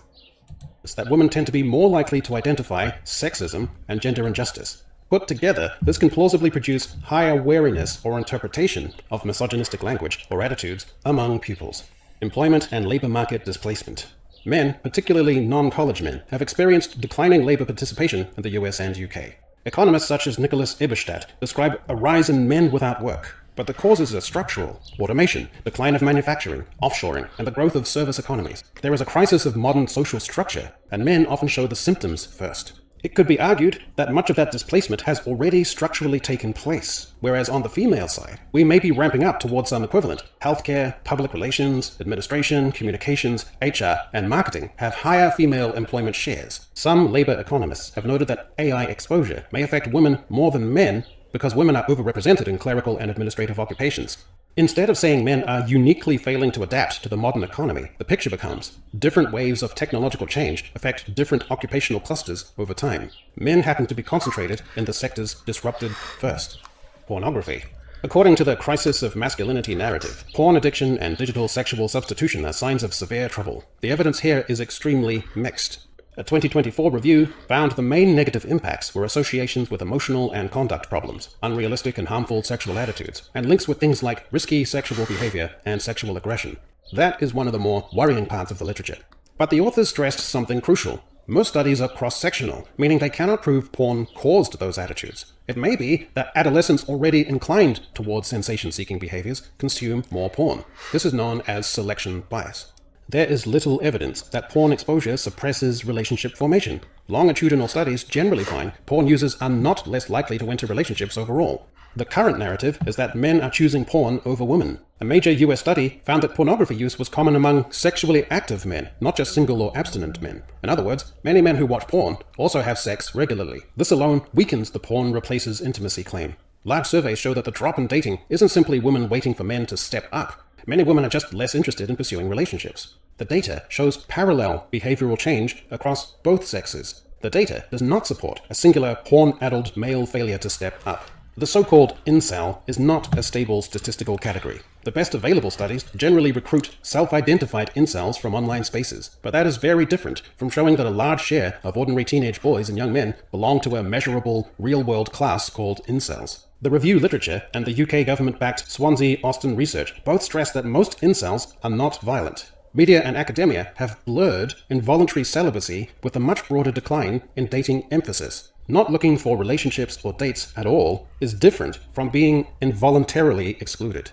S2: That women tend to be more likely to identify sexism and gender injustice. Put together, this can plausibly produce higher wariness or interpretation of misogynistic language or attitudes among pupils. Employment and labor market displacement. Men, particularly non-college men, have experienced declining labor participation in the US and UK. Economists such as Nicholas Eberstadt describe a rise in men without work, but the causes are structural: automation, decline of manufacturing, offshoring, and the growth of service economies. There is a crisis of modern social structure, and men often show the symptoms first. It could be argued that much of that displacement has already structurally taken place, whereas on the female side, we may be ramping up towards some equivalent. Healthcare, public relations, administration, communications, HR, and marketing have higher female employment shares. Some labor economists have noted that AI exposure may affect women more than men because women are overrepresented in clerical and administrative occupations. Instead of saying men are uniquely failing to adapt to the modern economy, the picture becomes different waves of technological change affect different occupational clusters over time. Men happen to be concentrated in the sectors disrupted first. Pornography. According to the crisis of masculinity narrative, porn addiction and digital sexual substitution are signs of severe trouble. The evidence here is extremely mixed. A 2024 review found the main negative impacts were associations with emotional and conduct problems, unrealistic and harmful sexual attitudes, and links with things like risky sexual behavior and sexual aggression. That is one of the more worrying parts of the literature. But the authors stressed something crucial. Most studies are cross-sectional, meaning they cannot prove porn caused those attitudes. It may be that adolescents already inclined towards sensation-seeking behaviors consume more porn. This is known as selection bias. There is little evidence that porn exposure suppresses relationship formation. Longitudinal studies generally find porn users are not less likely to enter relationships overall. The current narrative is that men are choosing porn over women. A major US study found that pornography use was common among sexually active men, not just single or abstinent men. In other words, many men who watch porn also have sex regularly. This alone weakens the porn replaces intimacy claim. Large surveys show that the drop in dating isn't simply women waiting for men to step up. Many women are just less interested in pursuing relationships. The data shows parallel behavioral change across both sexes. The data does not support a singular porn-addled male failure to step up. The so-called incel is not a stable statistical category. The best available studies generally recruit self-identified incels from online spaces, but that is very different from showing that a large share of ordinary teenage boys and young men belong to a measurable, real-world class called incels. The review literature and the UK government-backed Swansea Austin research both stress that most incels are not violent. Media and academia have blurred involuntary celibacy with a much broader decline in dating emphasis. Not looking for relationships or dates at all is different from being involuntarily excluded.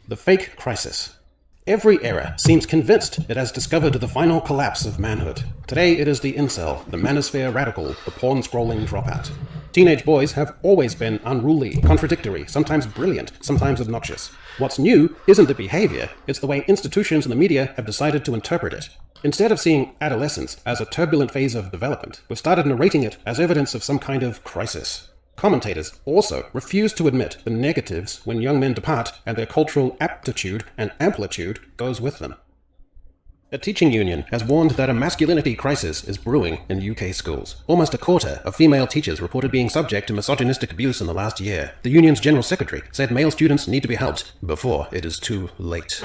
S2: The fake crisis. Every era seems convinced it has discovered the final collapse of manhood. Today it is the incel, the manosphere radical, the porn-scrolling dropout. Teenage boys have always been unruly, contradictory, sometimes brilliant, sometimes obnoxious. What's new isn't the behavior, it's the way institutions and the media have decided to interpret it. Instead of seeing adolescence as a turbulent phase of development, we've started narrating it as evidence of some kind of crisis. Commentators also refuse to admit the negatives when young men depart and their cultural aptitude and amplitude goes with them. A teaching union has warned that a masculinity crisis is brewing in UK schools. Almost a quarter of female teachers reported being subject to misogynistic abuse in the last year. The union's general secretary said male students need to be helped before it is too late.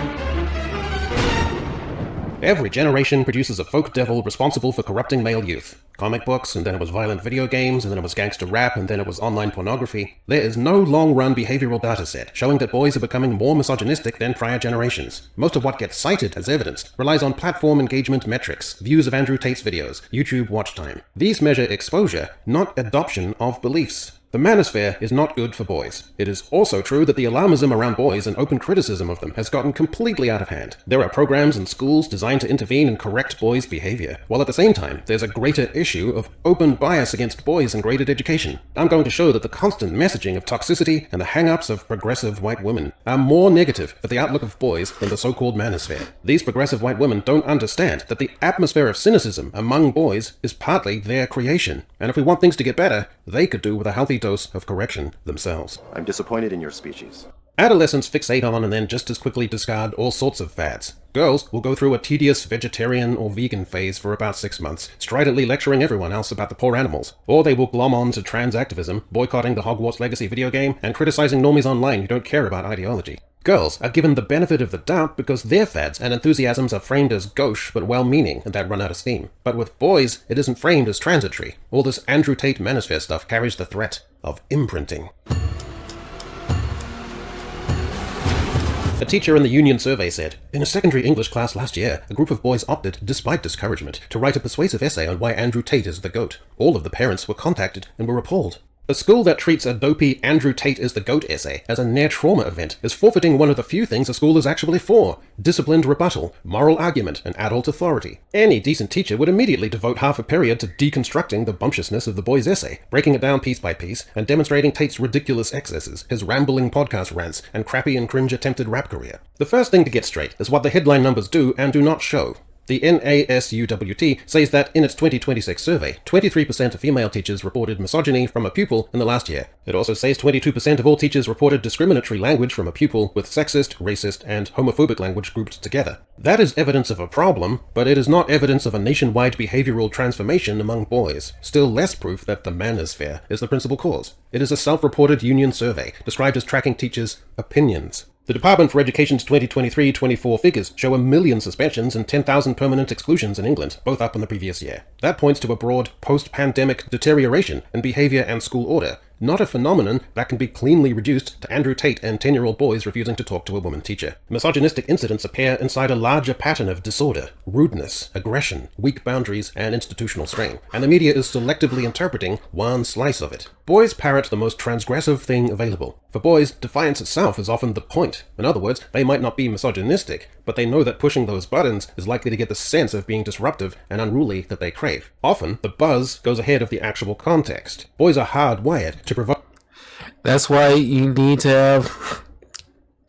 S2: Every generation produces a folk devil responsible for corrupting male youth. Comic books, and then it was violent video games, and then it was gangster rap, and then it was online pornography. There is no long-run behavioral data set showing that boys are becoming more misogynistic than prior generations. Most of what gets cited as evidence relies on platform engagement metrics, views of Andrew Tate's videos, YouTube watch time. These measure exposure, not adoption of beliefs. The manosphere is not good for boys. It is also true that the alarmism around boys and open criticism of them has gotten completely out of hand. There are programs in schools designed to intervene and correct boys' behavior, while at the same time, there's a greater issue of open bias against boys in graded education. I'm going to show that the constant messaging of toxicity and the hang-ups of progressive white women are more negative for the outlook of boys than the so-called manosphere. These progressive white women don't understand that the atmosphere of cynicism among boys is partly their creation, and if we want things to get better, they could do with a healthy dose of correction themselves.
S3: I'm disappointed in your species.
S2: Adolescents fixate on and then just as quickly discard all sorts of fads. Girls will go through a tedious vegetarian or vegan phase for about 6 months, stridently lecturing everyone else about the poor animals. Or they will glom on to trans activism, boycotting the Hogwarts Legacy video game, and criticizing normies online who don't care about ideology. Girls are given the benefit of the doubt because their fads and enthusiasms are framed as gauche but well-meaning and that run out of steam. But with boys, it isn't framed as transitory. All this Andrew Tate manosphere stuff carries the threat of imprinting. A teacher in the Union survey said, "In a secondary English class last year, a group of boys opted, despite discouragement, to write a persuasive essay on why Andrew Tate is the GOAT. All of the parents were contacted and were appalled." A school that treats a dopey Andrew Tate is the GOAT essay as a near-trauma event is forfeiting one of the few things a school is actually for: disciplined rebuttal, moral argument, and adult authority. Any decent teacher would immediately devote half a period to deconstructing the bumptiousness of the boy's essay, breaking it down piece by piece, and demonstrating Tate's ridiculous excesses, his rambling podcast rants, and crappy and cringe-attempted rap career. The first thing to get straight is what the headline numbers do and do not show. The NASUWT says that in its 2026 survey, 23% of female teachers reported misogyny from a pupil in the last year. It also says 22% of all teachers reported discriminatory language from a pupil, with sexist, racist, and homophobic language grouped together. That is evidence of a problem, but it is not evidence of a nationwide behavioral transformation among boys. Still less proof that the manosphere is the principal cause. It is a self-reported union survey, described as tracking teachers' opinions. The Department for Education's 2023-24 figures show 1 million suspensions and 10,000 permanent exclusions in England, both up on the previous year. That points to a broad, post-pandemic deterioration in behavior and school order, not a phenomenon that can be cleanly reduced to Andrew Tate and 10-year-old boys refusing to talk to a woman teacher. Misogynistic incidents appear inside a larger pattern of disorder, rudeness, aggression, weak boundaries, and institutional strain, and the media is selectively interpreting one slice of it. Boys parrot the most transgressive thing available. For boys, defiance itself is often the point. In other words, they might not be misogynistic, but they know that pushing those buttons is likely to get the sense of being disruptive and unruly that they crave. Often, the buzz goes ahead of the actual context. Boys are hardwired to provide.
S1: That's why you need to have.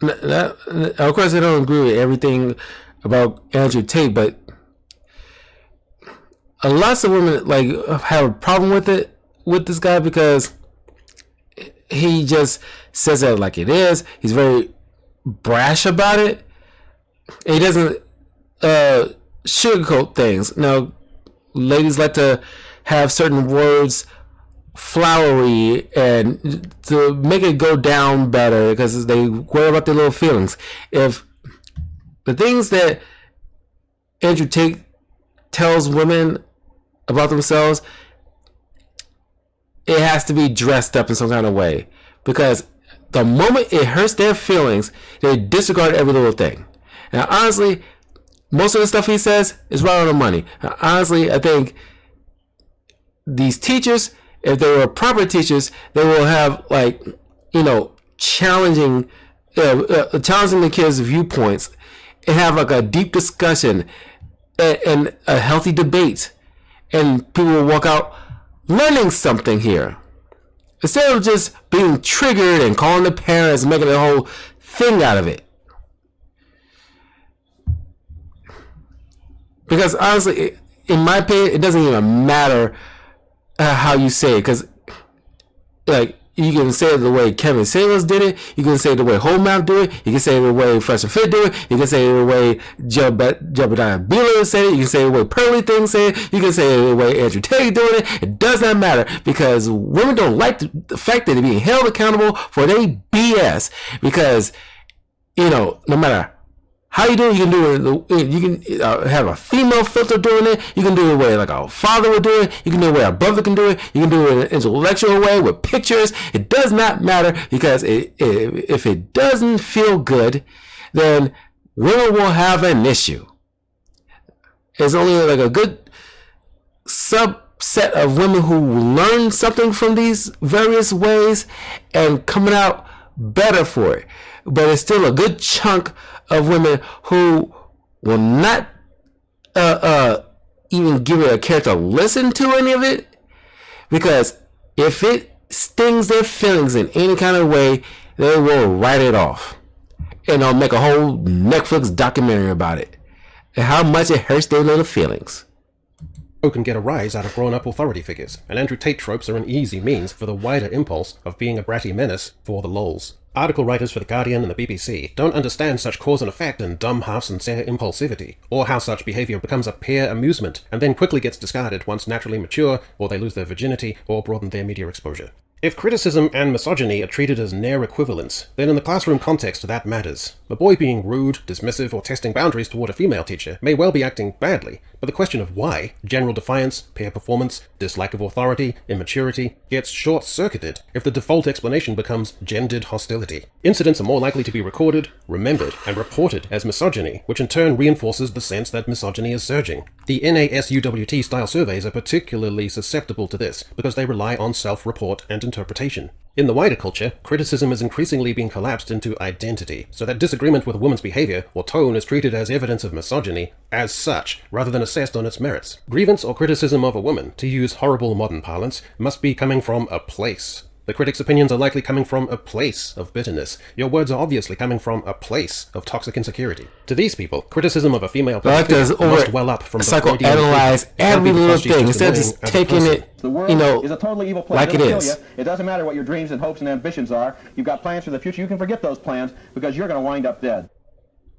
S1: Of course, I don't agree with everything about Andrew Tate, but lots of women have a problem with this guy because he just says it like it is. He's very brash about it. He doesn't sugarcoat things. Now, ladies like to have certain words flowery and to make it go down better because they worry about their little feelings. If the things that Andrew Tate tells women about themselves, it has to be dressed up in some kind of way, because the moment it hurts their feelings, they disregard every little thing. Now, honestly, most of the stuff he says is right on the money. Now, honestly, I think these teachers, if they were proper teachers, they will have challenging the kids' viewpoints and have a deep discussion and a healthy debate, and people will walk out learning something here instead of just being triggered and calling the parents and making a whole thing out of it. Because honestly, in my opinion, it doesn't even matter how you say it, because you can say it the way Kevin Samuels did it, you can say it the way Holmap do it, you can say it the way Fresh and Fit do it, you can say it the way Jebediah Beeler said it, you can say it the way Pearly Thing said it, you can say it the way Andrew Tate doing it. It does not matter, because women don't like the fact that they're being held accountable for their BS, because no matter how you do it, you can do it. You can have a female filter doing it. You can do it the way a father would do it. You can do it the way a brother can do it. You can do it in an intellectual way with pictures. It does not matter, because if it doesn't feel good, then women will have an issue. It's only a good subset of women who learn something from these various ways and coming out better for it. But it's still a good chunk of women who will not even give it a care to listen to any of it, because if it stings their feelings in any kind of way, they will write it off, and they'll make a whole Netflix documentary about it and how much it hurts their little feelings.
S2: Can get a rise out of grown-up authority figures, and Andrew Tate tropes are an easy means for the wider impulse of being a bratty menace for the lols. Article writers for The Guardian and the BBC don't understand such cause and effect and dumb half-sincere impulsivity, or how such behaviour becomes a peer amusement and then quickly gets discarded once naturally mature, or they lose their virginity, or broaden their media exposure. If criticism and misogyny are treated as near equivalents, then in the classroom context that matters. A boy being rude, dismissive, or testing boundaries toward a female teacher may well be acting badly, but the question of why, general defiance, peer performance, dislike of authority, immaturity, gets short-circuited if the default explanation becomes gendered hostility. Incidents are more likely to be recorded, remembered, and reported as misogyny, which in turn reinforces the sense that misogyny is surging. The NASUWT style surveys are particularly susceptible to this because they rely on self-report and interpretation. In the wider culture, criticism is increasingly being collapsed into identity, so that disagreement with a woman's behavior or tone is treated as evidence of misogyny as such, rather than assessed on its merits. Grievance or criticism of a woman, to use horrible modern parlance, must be coming from a place. The critic's opinions are likely coming from a place of bitterness. Your words are obviously coming from a place of toxic insecurity. To these people, criticism of a female must well up from
S1: psychoanalyze every little thing instead of just taking it,
S9: the world is a totally evil place.
S1: like it is.
S9: It doesn't matter what your dreams and hopes and ambitions are. You've got plans for the future. You can forget those plans because you're going to wind up dead.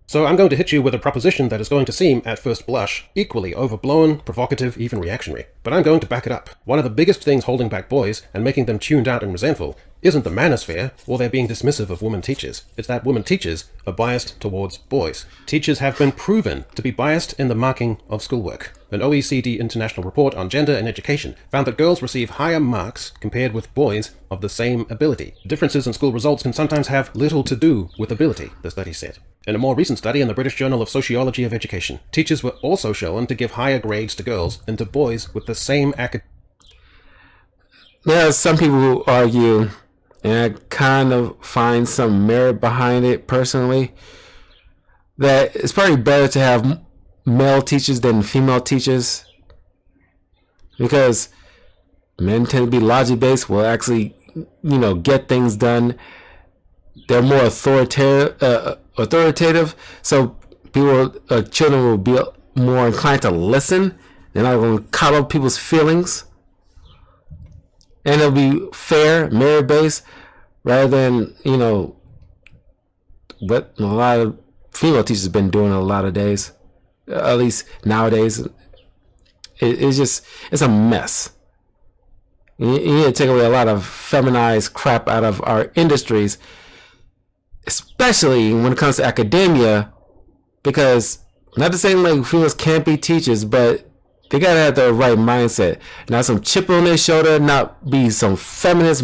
S2: So I'm going to hit you with a proposition that is going to seem, at first blush, equally overblown, provocative, even reactionary. But I'm going to back it up. One of the biggest things holding back boys and making them tuned out and resentful isn't the manosphere or their being dismissive of women teachers. It's that women teachers are biased towards boys. Teachers have been proven to be biased in the marking of schoolwork. An OECD international report on gender and education found that girls receive higher marks compared with boys of the same ability. Differences in school results can sometimes have little to do with ability, the study said. In a more recent study in the British Journal of Sociology of Education, teachers were also shown to give higher grades to girls than to boys with the same academic.
S1: There are some people who argue, and I kind of find some merit behind it personally, that it's probably better to have male teachers than female teachers, because men tend to be logic based, will actually, get things done. They're more authoritative, so children will be more inclined to listen. They're not going to coddle people's feelings, and it'll be fair, merit based, rather than what a lot of female teachers have been doing a lot of days. At least nowadays, it's a mess. You need to take away a lot of feminized crap out of our industries, especially when it comes to academia, because not to say like females can't be teachers, but they gotta have the right mindset. Not some chip on their shoulder, not be some feminist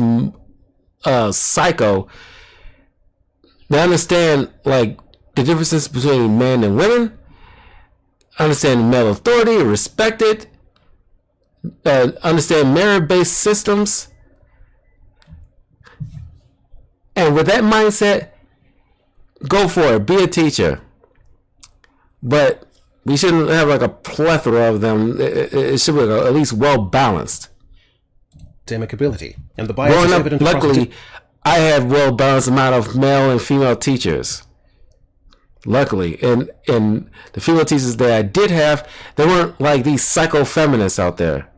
S1: psycho. They understand like the differences between men and women. Understand male authority, respect it, understand merit-based systems, and with that mindset, go for it. Be a teacher, but we shouldn't have like a plethora of them. It should be like at least well balanced.
S2: Academic ability and the bias is evident.
S1: Luckily, I have well balanced amount of male and female teachers. Luckily, and the female teachers that I did have, they weren't like these psycho-feminists out there.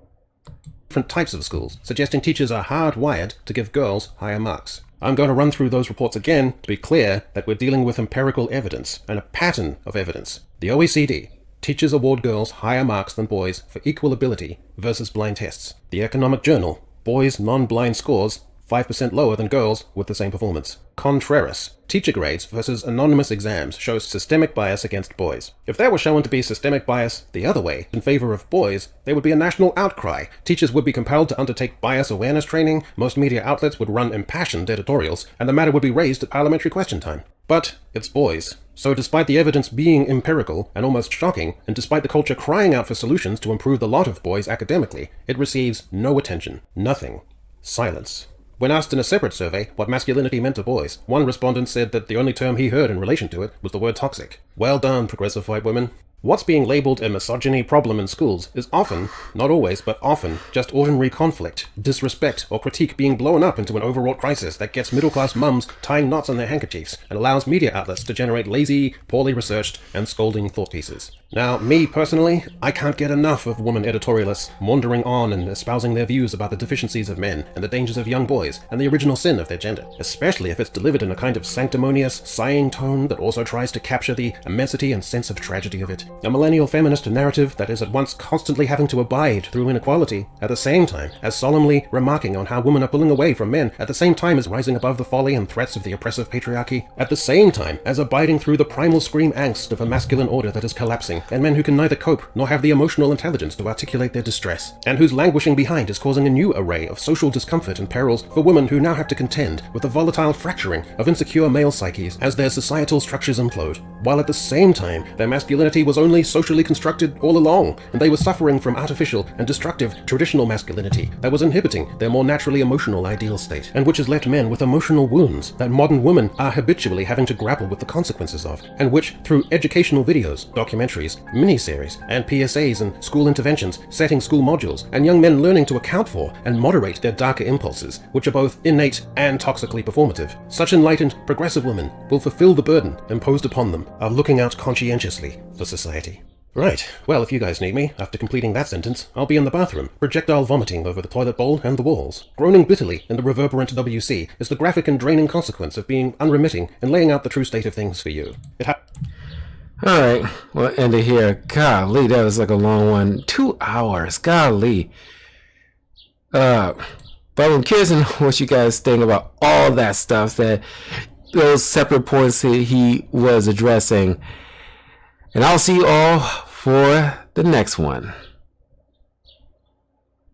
S2: Different types of schools, suggesting teachers are hardwired to give girls higher marks. I'm going to run through those reports again to be clear that we're dealing with empirical evidence and a pattern of evidence. The OECD, teachers award girls higher marks than boys for equal ability versus blind tests. The Economic Journal, boys' non-blind scores 5% lower than girls with the same performance. Contreras, teacher grades versus anonymous exams shows systemic bias against boys. If there were shown to be systemic bias the other way, in favor of boys, there would be a national outcry. Teachers would be compelled to undertake bias awareness training, most media outlets would run impassioned editorials, and the matter would be raised at parliamentary question time. But it's boys. So despite the evidence being empirical and almost shocking, and despite the culture crying out for solutions to improve the lot of boys academically, it receives no attention. Nothing. Silence. When asked in a separate survey what masculinity meant to boys, one respondent said that the only term he heard in relation to it was the word toxic. Well done, progressive white women. What's being labeled a misogyny problem in schools is often, not always, but often, just ordinary conflict, disrespect, or critique being blown up into an overwrought crisis that gets middle-class mums tying knots on their handkerchiefs and allows media outlets to generate lazy, poorly researched, and scolding thought pieces. Now, me personally, I can't get enough of woman editorialists wandering on and espousing their views about the deficiencies of men and the dangers of young boys and the original sin of their gender, especially if it's delivered in a kind of sanctimonious, sighing tone that also tries to capture the immensity and sense of tragedy of it. A millennial feminist narrative that is at once constantly having to abide through inequality, at the same time as solemnly remarking on how women are pulling away from men, at the same time as rising above the folly and threats of the oppressive patriarchy, at the same time as abiding through the primal scream angst of a masculine order that is collapsing, and men who can neither cope nor have the emotional intelligence to articulate their distress, and whose languishing behind is causing a new array of social discomfort and perils for women who now have to contend with the volatile fracturing of insecure male psyches as their societal structures implode, while at the same time their masculinity was only socially constructed all along, and they were suffering from artificial and destructive traditional masculinity that was inhibiting their more naturally emotional ideal state, and which has left men with emotional wounds that modern women are habitually having to grapple with the consequences of, and which, through educational videos, documentaries, miniseries, and PSAs and school interventions, setting school modules, and young men learning to account for and moderate their darker impulses, which are both innate and toxically performative, such enlightened, progressive women will fulfill the burden imposed upon them of looking out conscientiously for society. Right, well, if you guys need me, after completing that sentence, I'll be in the bathroom, projectile vomiting over the toilet bowl and the walls. Groaning bitterly in the reverberant WC is the graphic and draining consequence of being unremitting and laying out the true state of things for you.
S1: Alright, we'll end it here. Golly, that was like a long one. 2 hours, golly. But I'm curious to know what you guys think about all that stuff, that those separate points that he was addressing. And I'll see you all for the next one.